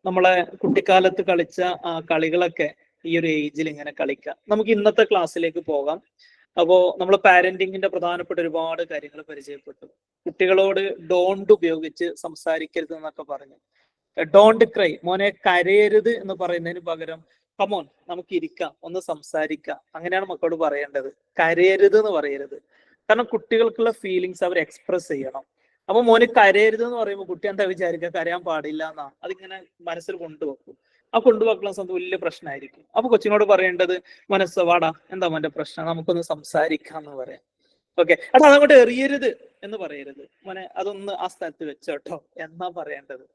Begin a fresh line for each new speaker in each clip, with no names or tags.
നമ്മളെ കുട്ടിക്കാലത്ത് കളിച്ച കളികളൊക്കെ ഈ ഒരു ഏജിൽ ഇങ്ങനെ കളിക്കാം. നമുക്ക് ഇന്നത്തെ ക്ലാസ്സിലേക്ക് പോകാം. അപ്പോ നമ്മൾ പാരന്റിങ്ങിന്റെ പ്രധാനപ്പെട്ട ഒരുപാട് കാര്യങ്ങൾ പരിചയപ്പെട്ടു. കുട്ടികളോട് ഡോണ്ട് ഉപയോഗിച്ച് സംസാരിക്കരുത് എന്നൊക്കെ പറഞ്ഞു. ഡോണ്ട് ക്രൈ, മോനെ കരയരുത് എന്ന് പറയുന്നതിന് പകരം കമോൺ നമുക്ക് ഇരിക്കാം, ഒന്ന് സംസാരിക്കാം, അങ്ങനെയാണ് മക്കളോട് പറയേണ്ടത്. കരയരുത് എന്ന് പറയരുത്. കാരണം കുട്ടികൾക്കുള്ള ഫീലിങ്സ് അവർ എക്സ്പ്രസ് ചെയ്യണം. അപ്പൊ മോന് കരയരുത് എന്ന് പറയുമ്പോൾ കുട്ടി എന്താ വിചാരിക്കുക, കരയാൻ പാടില്ല എന്നാ. അതിങ്ങനെ മനസ്സിൽ കൊണ്ടുവെക്കും. ആ കൊണ്ടുവെക്കുന്ന സമയത്ത് വലിയ പ്രശ്നമായിരിക്കും. അപ്പൊ കൊച്ചിനോട് പറയേണ്ടത്, മനസ്സ് വാടാ, എന്താ മോന്റെ പ്രശ്നം, നമുക്കൊന്ന് സംസാരിക്കാം എന്ന് പറയാം. ഓക്കെ, അപ്പൊ അതങ്ങോട്ട് എറിയരുത് എന്ന് പറയരുത്. മോനെ അതൊന്ന് ആ സ്ഥലത്ത് വെച്ചോട്ടോ എന്നാ പറയേണ്ടത്.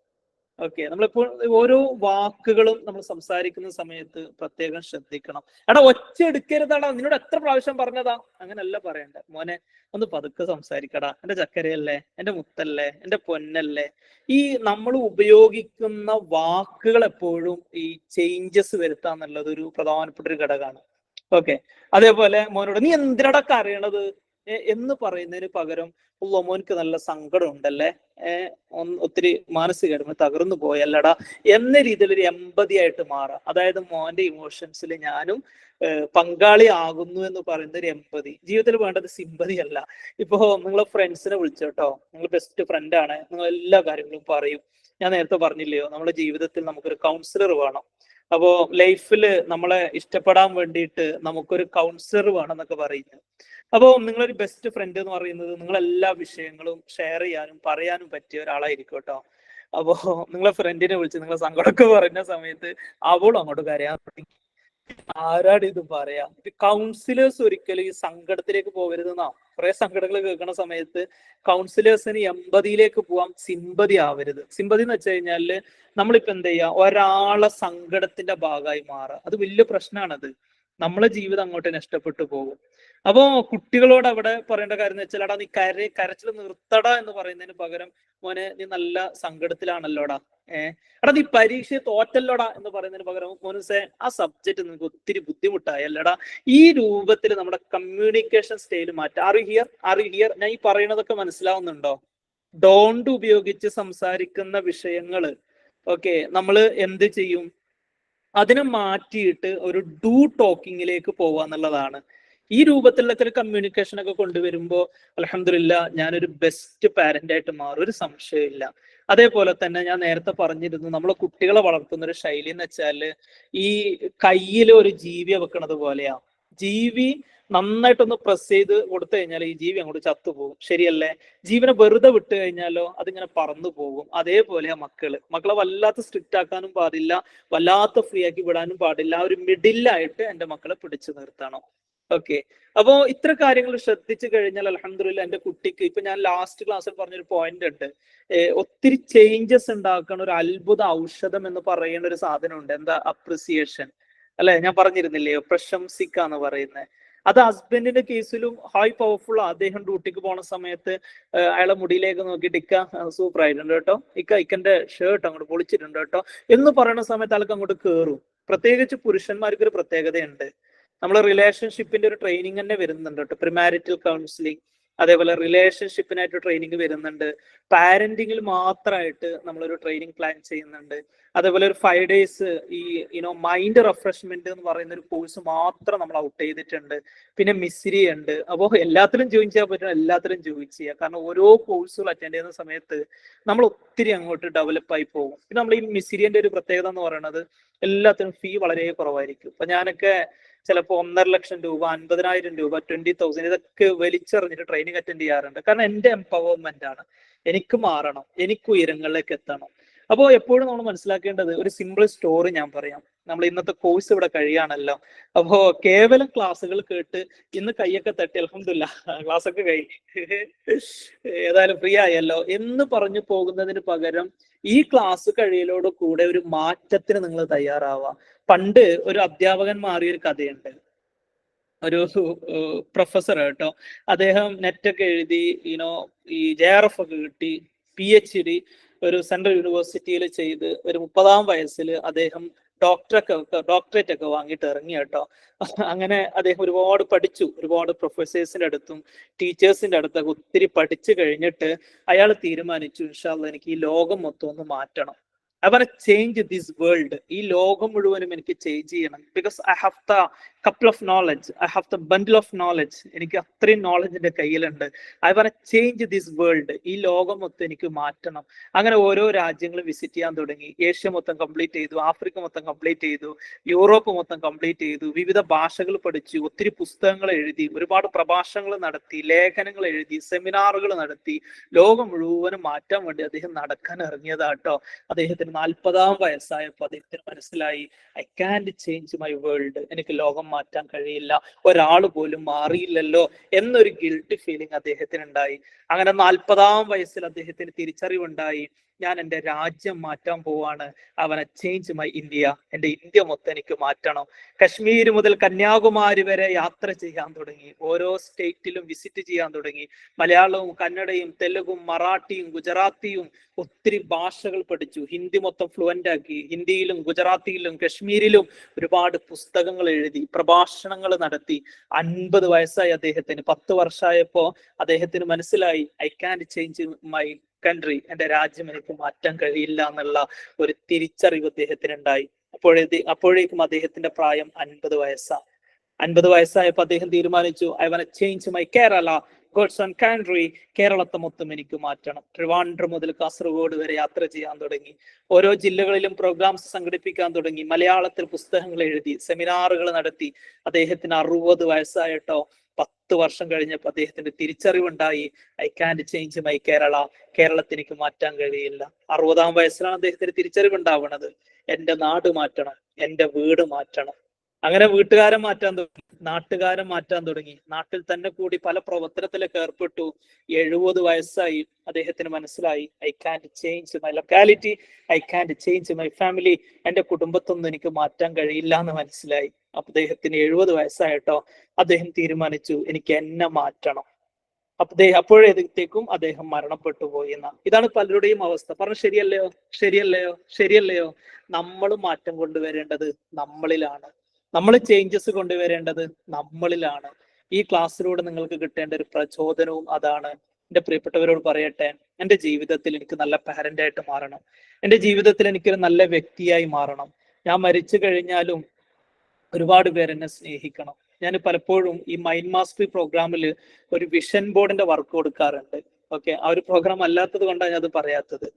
ഓക്കെ, നമ്മളിപ്പോൾ ഓരോ വാക്കുകളും നമ്മൾ സംസാരിക്കുന്ന സമയത്ത് പ്രത്യേകം ശ്രദ്ധിക്കണം. എടാ ഒച്ച എടുക്കരുതാടാ, നിന്നോട് എത്ര പ്രാവശ്യം പറഞ്ഞതാ, അങ്ങനല്ല പറയണ്ട. മോനെ ഒന്ന് പതുക്കെ സംസാരിക്കടാ, എന്റെ ചക്കരയല്ലേ, എന്റെ മുത്തല്ലേ, എന്റെ പൊന്നല്ലേ. ഈ നമ്മൾ ഉപയോഗിക്കുന്ന വാക്കുകൾ എപ്പോഴും ഈ ചേഞ്ചസ് വരുത്താന്നുള്ളത് ഒരു പ്രധാനപ്പെട്ട ഒരു ഘടകമാണ്. ഓക്കെ, അതേപോലെ മോനോട് നീ എന്തിനടാ കരയണത് എന്ന് പറയുന്നതിന് പകരം മോനിക്ക് നല്ല സങ്കടം ഉണ്ടല്ലേ, ഒത്തിരി മാനസികമായിട്ട് തകർന്നു പോയല്ലടാ എന്ന രീതിയിൽ ഒരു എമ്പതി ആയിട്ട് മാറാം. അതായത് മോന്റെ ഇമോഷൻസിൽ ഞാനും പങ്കാളി ആകുന്നു എന്ന് പറയുന്ന ഒരു എമ്പതി. ജീവിതത്തിൽ വേണ്ടത് സിമ്പതി അല്ല. ഇപ്പോ നിങ്ങളെ ഫ്രണ്ട്സിനെ വിളിച്ചോട്ടോ, നിങ്ങൾ ബെസ്റ്റ് ഫ്രണ്ടാണ്, നിങ്ങൾ എല്ലാ കാര്യങ്ങളും പറയും. ഞാൻ നേരത്തെ പറഞ്ഞില്ലയോ, നമ്മുടെ ജീവിതത്തിൽ നമുക്കൊരു കൗൺസിലർ വേണം. അപ്പോ ലൈഫില് നമ്മളെ ഇഷ്ടപ്പെടാൻ വേണ്ടിയിട്ട് നമുക്കൊരു കൗൺസിലർ വേണം എന്നൊക്കെ പറയുന്നത്. അപ്പോൾ നിങ്ങളൊരു ബെസ്റ്റ് ഫ്രണ്ട് എന്ന് പറയുന്നത് നിങ്ങൾ എല്ലാ വിഷയങ്ങളും ഷെയർ ചെയ്യാനും പറയാനും പറ്റിയ ഒരാളായിരിക്കും കേട്ടോ. അപ്പോ നിങ്ങളെ ഫ്രണ്ടിനെ വിളിച്ച് നിങ്ങളെ സങ്കടമൊക്കെ പറയുന്ന സമയത്ത് അവളും അങ്ങോട്ട് കരയാൻ തുടങ്ങി. ആരാട് ഇത് പറയാ. കൗൺസിലേഴ്സ് ഒരിക്കലും ഈ സങ്കടത്തിലേക്ക് പോകരുതെന്നാ. കുറെ സങ്കടങ്ങൾ കേൾക്കുന്ന സമയത്ത് കൗൺസിലേഴ്സിന് എമ്പതിയിലേക്ക് പോവാം, സിമ്പതി ആവരുത്. സിമ്പതി എന്ന് വെച്ച് കഴിഞ്ഞാല് നമ്മളിപ്പോ എന്താ ചെയ്യാ, ഒരാളെ സങ്കടത്തിന്റെ ഭാഗമായി മാറുക. അത് വലിയ പ്രശ്നമാണത്. നമ്മളെ ജീവിതം അങ്ങോട്ട് നഷ്ടപ്പെട്ടു പോകും. അപ്പോ കുട്ടികളോട് അവിടെ പറയേണ്ട കാര്യം എന്ന് വെച്ചാൽ, എടാ നീ കരച്ചിൽ നിർത്തടാ എന്ന് പറയുന്നതിന് പകരം മോനെ നീ നല്ല സങ്കടത്തിലാണല്ലോടാ, എടാ നീ പരീക്ഷ തോറ്റല്ലോടാ എന്ന് പറയുന്നതിന് പകരം മോനുസേ ആ സബ്ജക്ട് നിനക്ക് ഒത്തിരി ബുദ്ധിമുട്ടായല്ലടാ. ഈ രൂപത്തിൽ നമ്മുടെ കമ്മ്യൂണിക്കേഷൻ സ്റ്റൈൽ മാറ്റാം. Are you here? ഞാൻ ഈ പറയുന്നതൊക്കെ മനസ്സിലാവുന്നുണ്ടോ? ഡോണ്ട് ഉപയോഗിച്ച് സംസാരിക്കുന്ന വിഷയങ്ങള് ഓക്കെ നമ്മൾ എന്ത് ചെയ്യും, അതിനെ മാറ്റിയിട്ട് ഒരു ഡു ടോക്കിങ്ങിലേക്ക് പോവുക എന്നുള്ളതാണ്. ഈ രൂപത്തിലൊക്കെ ഒരു കമ്മ്യൂണിക്കേഷൻ ഒക്കെ കൊണ്ടുവരുമ്പോൾ അൽഹംദുലില്ലാ ഞാനൊരു ബെസ്റ്റ് പാരന്റ് ആയിട്ട് മാറും, ഒരു സംശയമില്ല. അതേപോലെ തന്നെ ഞാൻ നേരത്തെ പറഞ്ഞിരുന്നു, നമ്മളെ കുട്ടികളെ വളർത്തുന്ന ഒരു ശൈലി എന്ന് വെച്ചാല് ഈ കയ്യിൽ ഒരു ജീവിയെ വെക്കണത് പോലെയാ. ജീവി നന്നായിട്ടൊന്ന് പ്രസ് ചെയ്ത് കൊടുത്തു കഴിഞ്ഞാൽ ഈ ജീവി അങ്ങോട്ട് ചത്തുപോകും, ശരിയല്ലേ? ജീവനെ വെറുതെ വിട്ട് കഴിഞ്ഞാലോ അതിങ്ങനെ പറന്നു പോകും. അതേപോലെയാ മക്കളെ വല്ലാത്ത സ്ട്രിക്റ്റ് ആക്കാനും പാടില്ല, വല്ലാത്ത ഫ്രീ ആക്കി വിടാനും പാടില്ല. ഒരു മിഡിലായിട്ട് എൻ്റെ മക്കളെ പിടിച്ചു നിർത്തണം. ഓക്കെ, അപ്പോ ഇത്ര കാര്യങ്ങൾ ശ്രദ്ധിച്ചു കഴിഞ്ഞാൽ അൽഹംദുലില്ലാ എൻ്റെ കുട്ടിക്ക്, ഇപ്പൊ ഞാൻ ലാസ്റ്റ് ക്ലാസ്സിൽ പറഞ്ഞൊരു പോയിന്റ് ഉണ്ട്, ഒത്തിരി ചേഞ്ചസ് ഉണ്ടാക്കുന്ന ഒരു അത്ഭുത ഔഷധം എന്ന് പറയുന്ന ഒരു സാധനമുണ്ട്. എന്താ? അപ്രിസിയേഷൻ അല്ലെ? ഞാൻ പറഞ്ഞിരുന്നില്ലയോ, പ്രശംസിക്കാന്ന് പറയുന്നത്. അത് ഹസ്ബൻഡിന്റെ കേസിലും ഹൈ പവർഫുൾ. അദ്ദേഹം ഡ്യൂട്ടിക്ക് പോണ സമയത്ത് അയാളെ മുടിയിലേക്ക് നോക്കിയിട്ട് ഇക്ക സൂപ്പർ ആയിട്ടുണ്ട് കേട്ടോ, ഇക്കന്റെ ഷർട്ട് അങ്ങോട്ട് പൊളിച്ചിട്ടുണ്ട് കേട്ടോ എന്ന് പറയുന്ന സമയത്ത് ആൾക്ക് അങ്ങോട്ട് കയറും. പ്രത്യേകിച്ച് പുരുഷന്മാർക്ക് ഒരു പ്രത്യേകതയുണ്ട്. നമ്മൾ റിലേഷൻഷിപ്പിന്റെ ഒരു ട്രെയിനിങ് തന്നെ വരുന്നുണ്ട് കേട്ടോ, പ്രിമാരിറ്റൽ കൗൺസിലിംഗ്, അതേപോലെ റിലേഷൻഷിപ്പിനായിട്ട് ട്രെയിനിങ് വരുന്നുണ്ട്. പാരന്റിങ്ങിൽ മാത്രമായിട്ട് നമ്മളൊരു ട്രെയിനിങ് പ്ലാൻ ചെയ്യുന്നുണ്ട്. അതേപോലെ ഒരു 5 days ഈ മൈൻഡ് റിഫ്രഷ്മെന്റ് എന്ന് പറയുന്ന ഒരു കോഴ്സ് മാത്രം നമ്മൾ ഔട്ട് ചെയ്തിട്ടുണ്ട്. പിന്നെ മിസ്രി ഉണ്ട്. അപ്പോൾ എല്ലാത്തിലും ജോയിൻ ചെയ്യാൻ പറ്റും, എല്ലാത്തിലും ജോയിൻ ചെയ്യുക. കാരണം ഓരോ കോഴ്സുകൾ അറ്റൻഡ് ചെയ്യുന്ന സമയത്ത് നമ്മൾ ഒത്തിരി അങ്ങോട്ട് ഡെവലപ്പ് ആയി പോകും. പിന്നെ നമ്മൾ ഈ മിസ്രിന്റെ ഒരു പ്രത്യേകത എന്ന് പറയുന്നത് എല്ലാത്തിനും ഫീ വളരെ കുറവായിരിക്കും. അപ്പൊ ഞാനൊക്കെ ചിലപ്പോൾ 1.5 ലക്ഷം രൂപ, 50,000 രൂപ, 20,000 ഇതൊക്കെ വലിച്ചെറിഞ്ഞിട്ട് ട്രെയിനിങ് അറ്റൻഡ് ചെയ്യാറുണ്ട്. കാരണം എൻ്റെ എംപവർമെന്റ് ആണ്, എനിക്ക് മാറണം, എനിക്ക് ഉയരങ്ങളിലേക്ക് എത്തണം. അപ്പോൾ എപ്പോഴും നമ്മൾ മനസ്സിലാക്കേണ്ടത്, ഒരു സിമ്പിൾ സ്റ്റോറി ഞാൻ പറയാം. നമ്മൾ ഇന്നത്തെ കോഴ്സ് ഇവിടെ കഴിയാണല്ലോ. അപ്പോ കേവലം ക്ലാസ്സുകൾ കേട്ട് ഇന്ന് കൈയൊക്കെ തട്ടി അൽഹംദുലില്ലാ ക്ലാസ് ഒക്കെ കഴിഞ്ഞ് ഏതായാലും ഫ്രീ ആയല്ലോ എന്ന് പറഞ്ഞു പോകുന്നതിന് പകരം ഈ ക്ലാസ് കഴിയലോട് കൂടെ ഒരു മാറ്റത്തിന് നിങ്ങൾ തയ്യാറാവുക. പണ്ട് ഒരു അധ്യാപകൻ മാറിയൊരു കഥയുണ്ട്. ഒരു പ്രൊഫസർ കേട്ടോ, അദ്ദേഹം നെറ്റൊക്കെ എഴുതി ഈ JRF ഒക്കെ കിട്ടി, PhD ഒരു സെൻട്രൽ യൂണിവേഴ്സിറ്റിയിൽ ചെയ്ത് ഒരു 30-ാം വയസ്സിൽ അദ്ദേഹം ഡോക്ടറേറ്റ് ഒക്കെ വാങ്ങിയിട്ട് ഇറങ്ങി കേട്ടോ. അങ്ങനെ അദ്ദേഹം ഒരുപാട് പഠിച്ചു, ഒരുപാട് പ്രൊഫസേഴ്സിന്റെ അടുത്തും ടീച്ചേഴ്സിന്റെ അടുത്തൊക്കെ ഒത്തിരി പഠിച്ചു കഴിഞ്ഞിട്ട് അയാൾ തീരുമാനിച്ചു, ഇൻഷാ അല്ലാഹ് എനിക്ക് ഈ ലോകം മൊത്തം ഒന്ന് മാറ്റണം. I want to change this world. ഈ ലോകം മുഴുവനും എനിക്ക് ചേഞ്ച് ചെയ്യണം. Because I have the couple of knowledge, I have the bundle of knowledge. എനിക്ക് അത്രയും നോളജ് എൻ്റെ കയ്യിലുണ്ട്. I want change this world. ഈ ലോകം മൊത്തം എനിക്ക് മാറ്റണം. അങ്ങനെ ഓരോ രാജ്യങ്ങളും വിസിറ്റ് ചെയ്യാൻ തുടങ്ങി. ഏഷ്യ മൊത്തം കംപ്ലീറ്റ് ചെയ്തു, ആഫ്രിക്ക മൊത്തം കംപ്ലീറ്റ് ചെയ്തു, യൂറോപ്പ് മൊത്തം കംപ്ലീറ്റ് ചെയ്തു, വിവിധ ഭാഷകൾ പഠിച്ചു, ഒത്തിരി പുസ്തകങ്ങൾ എഴുതി, ഒരുപാട് പ്രഭാഷണങ്ങൾ നടത്തി, ലേഖനങ്ങൾ എഴുതി, സെമിനാറുകൾ നടത്തി. ലോകം മുഴുവനും മാറ്റാൻ വേണ്ടി അദ്ദേഹം നടക്കാൻ ഇറങ്ങിയതാട്ടോ. അദ്ദേഹത്തിന് 40-ാം വയസ്സായപ്പോൾ അദ്ദേഹത്തിന് മനസ്സിലായി, I can't change my world. എനിക്ക് ലോകം മാറ്റാൻ കഴിയില്ല, ഒരാൾ പോലും മാറിയില്ലല്ലോ എന്നൊരു ഗിൽട്ടി ഫീലിംഗ് അദ്ദേഹത്തിന് ഉണ്ടായി. അങ്ങനെ 40-ാം വയസ്സിൽ അദ്ദേഹത്തിന് തിരിച്ചറിവുണ്ടായി, ഞാൻ എൻ്റെ രാജ്യം മാറ്റാൻ പോവാണ്. അവനെ ചേഞ്ച് മൈ ഇന്ത്യ. എൻ്റെ ഇന്ത്യ മൊത്തം എനിക്ക് മാറ്റണം. കശ്മീർ മുതൽ കന്യാകുമാരി വരെ യാത്ര ചെയ്യാൻ തുടങ്ങി. ഓരോ സ്റ്റേറ്റിലും വിസിറ്റ് ചെയ്യാൻ തുടങ്ങി. മലയാളവും കന്നഡയും തെലുഗും മറാഠിയും ഗുജറാത്തിയും ഒത്തിരി ഭാഷകൾ പഠിച്ചു. ഹിന്ദി മൊത്തം ഫ്ലുവൻ്റ് ആക്കി. ഹിന്ദിയിലും ഗുജറാത്തിയിലും കശ്മീരിലും ഒരുപാട് പുസ്തകങ്ങൾ എഴുതി, പ്രഭാഷണങ്ങൾ നടത്തി. 50 വയസ്സായി അദ്ദേഹത്തിന്. 10 വർഷമായപ്പോ അദ്ദേഹത്തിന് മനസ്സിലായി, I can change my country. എൻ്റെ രാജ്യം എനിക്ക് മാറ്റാൻ കഴിയില്ല എന്നുള്ള ഒരു തിരിച്ചറിവ് അദ്ദേഹത്തിന് ഉണ്ടായി. അപ്പോഴേക്കും അദ്ദേഹത്തിന്റെ പ്രായം 50 വയസ്സാണ്. 50 വയസ്സായപ്പോൾ അദ്ദേഹം തീരുമാനിച്ചു, I want change my Kerala, God's own country. കേരളത്തെ മൊത്തം എനിക്ക് മാറ്റണം. ട്രിവാൻഡ്രം മുതൽ കാസർഗോഡ് വരെ യാത്ര ചെയ്യാൻ തുടങ്ങി. ഓരോ ജില്ലകളിലും പ്രോഗ്രാംസ് സംഘടിപ്പിക്കാൻ തുടങ്ങി. മലയാളത്തിൽ പുസ്തകങ്ങൾ എഴുതി, സെമിനാറുകൾ നടത്തി. അദ്ദേഹത്തിന് 60 വയസ്സായിട്ടോ. 10 വർഷം കഴിഞ്ഞപ്പോൾ അദ്ദേഹത്തിന്റെ തിരിച്ചറിവുണ്ടായി, I can't change my Kerala. കേരളത്തിന് എനിക്ക് മാറ്റാൻ കഴിയില്ല. 60-ാം വയസ്സിലാണ് അദ്ദേഹത്തിന് തിരിച്ചറിവുണ്ടാവുന്നത്, എൻ്റെ നാട് മാറ്റണം, എൻ്റെ വീട് മാറ്റണം. അങ്ങനെ വീട്ടുകാരെ മാറ്റാൻ തുടങ്ങി, നാട്ടുകാരെ മാറ്റാൻ തുടങ്ങി. നാട്ടിൽ തന്നെ കൂടി പല പ്രവർത്തനത്തിലൊക്കെ ഏർപ്പെട്ടു. 70 വയസ്സായി അദ്ദേഹത്തിന് മനസ്സിലായി, I can't change my locality, I can't change my family. എൻ്റെ കുടുംബത്തൊന്നും എനിക്ക് മാറ്റാൻ കഴിയില്ല എന്ന് മനസ്സിലായി. അദ്ദേഹത്തിന് 70 വയസ്സായിട്ടോ. അദ്ദേഹം തീരുമാനിച്ചു, എനിക്ക് എന്നെ മാറ്റണം. അപ്പോഴത്തേക്കും അദ്ദേഹം മരണപ്പെട്ടു പോയി എന്ന. ഇതാണ് പലരുടെയും അവസ്ഥ. പറഞ്ഞു ശരിയല്ലയോ? ശരിയല്ലയോ? ശരിയല്ലയോ? നമ്മൾ മാറ്റം കൊണ്ടുവരേണ്ടത് നമ്മളിലാണ്. നമ്മൾ ചേഞ്ചസ് കൊണ്ടുവരേണ്ടത് നമ്മളിലാണ്. ഈ ക്ലാസ്സിലൂടെ നിങ്ങൾക്ക് കിട്ടേണ്ട ഒരു പ്രചോദനവും അതാണ്. എൻ്റെ പ്രിയപ്പെട്ടവരോട് പറയട്ടെ, എൻ്റെ ജീവിതത്തിൽ എനിക്ക് നല്ല പാരന്റ് ആയിട്ട് മാറണം. എൻ്റെ ജീവിതത്തിൽ എനിക്കൊരു നല്ല വ്യക്തിയായി മാറണം. ഞാൻ മരിച്ചു കഴിഞ്ഞാലും ഒരുപാട് പേര് എന്നെ സ്നേഹിക്കണം. ഞാൻ പലപ്പോഴും ഈ മൈൻഡ് മാസ്റ്ററി പ്രോഗ്രാമിൽ ഒരു വിഷൻ ബോർഡിന്റെ വർക്ക് കൊടുക്കാറുണ്ട്. ഓക്കെ, ആ ഒരു പ്രോഗ്രാം അല്ലാത്തത് കൊണ്ടാണ് ഞാൻ അത് പറയാത്തത്.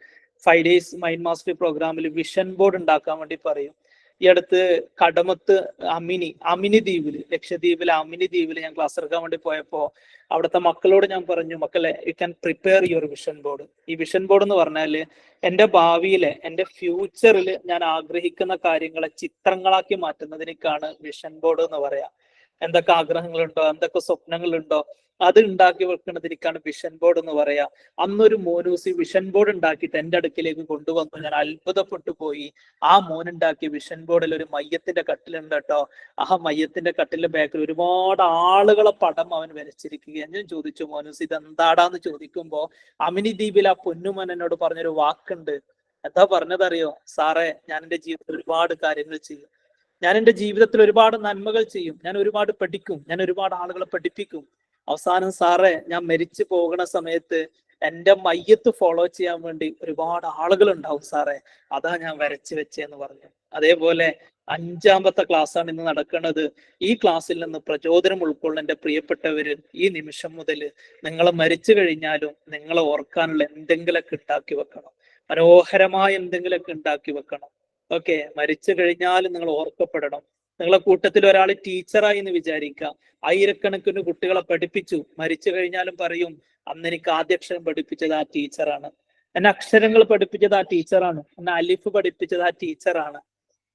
5 days മൈൻഡ് മാസ്റ്ററി പ്രോഗ്രാമിൽ വിഷൻ ബോർഡ് ഉണ്ടാക്കാൻ വേണ്ടി പറയും. ഈ അടുത്ത് കടമത്ത് അമിനി ദ്വീപില്, ലക്ഷദ്വീപിലെ അമിനി ദ്വീപില് ഞാൻ ക്ലാസ് എടുക്കാൻ വേണ്ടി പോയപ്പോ അവിടുത്തെ മക്കളോട് ഞാൻ പറഞ്ഞു, മക്കളെ, you can prepare your vision board. ഈ വിഷൻ ബോർഡ് എന്ന് പറഞ്ഞാല് എൻ്റെ ഭാവിയിലെ, എൻ്റെ ഫ്യൂച്ചറിൽ ഞാൻ ആഗ്രഹിക്കുന്ന കാര്യങ്ങളെ ചിത്രങ്ങളാക്കി മാറ്റുന്നതിനേക്കാണ് വിഷൻ ബോർഡ് എന്ന് പറയാ. എന്തൊക്കെ ആഗ്രഹങ്ങളുണ്ടോ, എന്തൊക്കെ സ്വപ്നങ്ങളുണ്ടോ, അത് ഉണ്ടാക്കി വെക്കുന്നതിനേക്കാണ് വിഷൻ ബോർഡ് എന്ന് പറയാ. അന്നൊരു മോനൂസി വിഷൻ ബോർഡ് ഉണ്ടാക്കിയിട്ട് എൻ്റെ അടുക്കിലേക്ക് കൊണ്ടുവന്നു. ഞാൻ അത്ഭുതപ്പെട്ടു പോയി. ആ മോനുണ്ടാക്കിയ വിഷൻ ബോർഡിൽ ഒരു മയ്യത്തിന്റെ കട്ടിലുണ്ട് കേട്ടോ. ആ മയ്യത്തിന്റെ കട്ടിലിന്റെ ബാക്കിൽ ഒരുപാട് ആളുകളെ പടം അവൻ വരച്ചിരിക്കുകയാണ്. ഞാൻ ചോദിച്ചു, മോനൂസി ഇത് എന്താടാന്ന് ചോദിക്കുമ്പോ അമിനി ദ്വീപിൽ ആ പൊന്നുമോൻ എന്നോട് പറഞ്ഞൊരു വാക്കുണ്ട്. എന്താ പറഞ്ഞതറിയോ? സാറേ, ഞാൻ എൻ്റെ ജീവിതത്തിൽ ഒരുപാട് കാര്യങ്ങൾ ചെയ്യും. ഞാൻ എൻ്റെ ജീവിതത്തിൽ ഒരുപാട് നന്മകൾ ചെയ്യും. ഞാൻ ഒരുപാട് പഠിക്കും. ഞാൻ ഒരുപാട് ആളുകളെ പഠിപ്പിക്കും. അവസാനം സാറേ, ഞാൻ മരിച്ചു പോകുന്ന സമയത്ത് എൻ്റെ മയ്യത്ത് ഫോളോ ചെയ്യാൻ വേണ്ടി ഒരുപാട് ആളുകൾ ഉണ്ടാവും സാറേ, അതാ ഞാൻ വരച്ചു വെച്ചെന്ന് പറഞ്ഞു. അതേപോലെ 5-ാമത്തെ ക്ലാസ്സാണ് ഇന്ന് നടക്കുന്നത്. ഈ ക്ലാസ്സിൽ നിന്ന് പ്രചോദനം ഉൾക്കൊള്ളുന്ന എൻ്റെ പ്രിയപ്പെട്ടവര്, ഈ നിമിഷം മുതൽ നിങ്ങളെ മരിച്ചു കഴിഞ്ഞാലും നിങ്ങളെ ഓർക്കാനുള്ള എന്തെങ്കിലുമൊക്കെ ഉണ്ടാക്കി വെക്കണം. മനോഹരമായ എന്തെങ്കിലുമൊക്കെ ഉണ്ടാക്കി വെക്കണം. ഓക്കെ, മരിച്ചു കഴിഞ്ഞാലും നിങ്ങൾ ഓർക്കപ്പെടണം. നിങ്ങളെ കൂട്ടത്തിൽ ഒരാൾ ടീച്ചറായി എന്ന് വിചാരിക്കുക. 1000കണക്കിന് കുട്ടികളെ പഠിപ്പിച്ചു. മരിച്ചു കഴിഞ്ഞാലും പറയും, അന്ന് എനിക്ക് ആദ്യാക്ഷരം പഠിപ്പിച്ചത് ആ ടീച്ചറാണ്, എന്നെ അക്ഷരങ്ങൾ പഠിപ്പിച്ചത് ആ ടീച്ചറാണ്, എന്നെ അലിഫ് പഠിപ്പിച്ചത് ആ ടീച്ചറാണ്.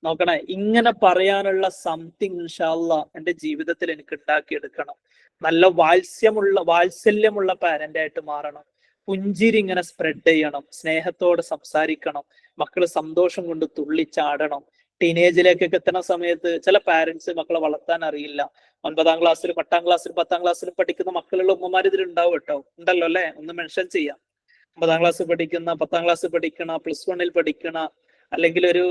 നോക്കണേ, ഇങ്ങനെ പറയാനുള്ള സംതിങ് ഇൻഷാ അല്ലാഹ് എൻ്റെ ജീവിതത്തിൽ എനിക്ക് ഉണ്ടാക്കിയെടുക്കണം. നല്ല വാത്സല്യമുള്ള പാരന്റ് ആയിട്ട് മാറണം. പുഞ്ചിരി ഇങ്ങനെ സ്പ്രെഡ് ചെയ്യണം. സ്നേഹത്തോടെ സംസാരിക്കണം. മക്കള് സന്തോഷം കൊണ്ട് തുള്ളിച്ചാടണം. ടീനേജിലേക്കൊക്കെ എത്തുന്ന സമയത്ത് ചില പാരന്റ്സ് മക്കളെ വളർത്താൻ അറിയില്ല. 9-ാം ക്ലാസ്സിലും 8-ാം ക്ലാസ്സിലും 10-ാം ക്ലാസ്സിലും പഠിക്കുന്ന മക്കളുള്ള ഉമ്മമാർ ഇതിൽ ഉണ്ടാവും കേട്ടോ. ഉണ്ടല്ലോ അല്ലെ? ഒന്ന് മെൻഷൻ ചെയ്യാം. 9-ാം ക്ലാസ് പഠിക്കുന്ന, 10-ാം ക്ലാസ് പഠിക്കണ, +1 പഠിക്കണ, അല്ലെങ്കിൽ ഒരു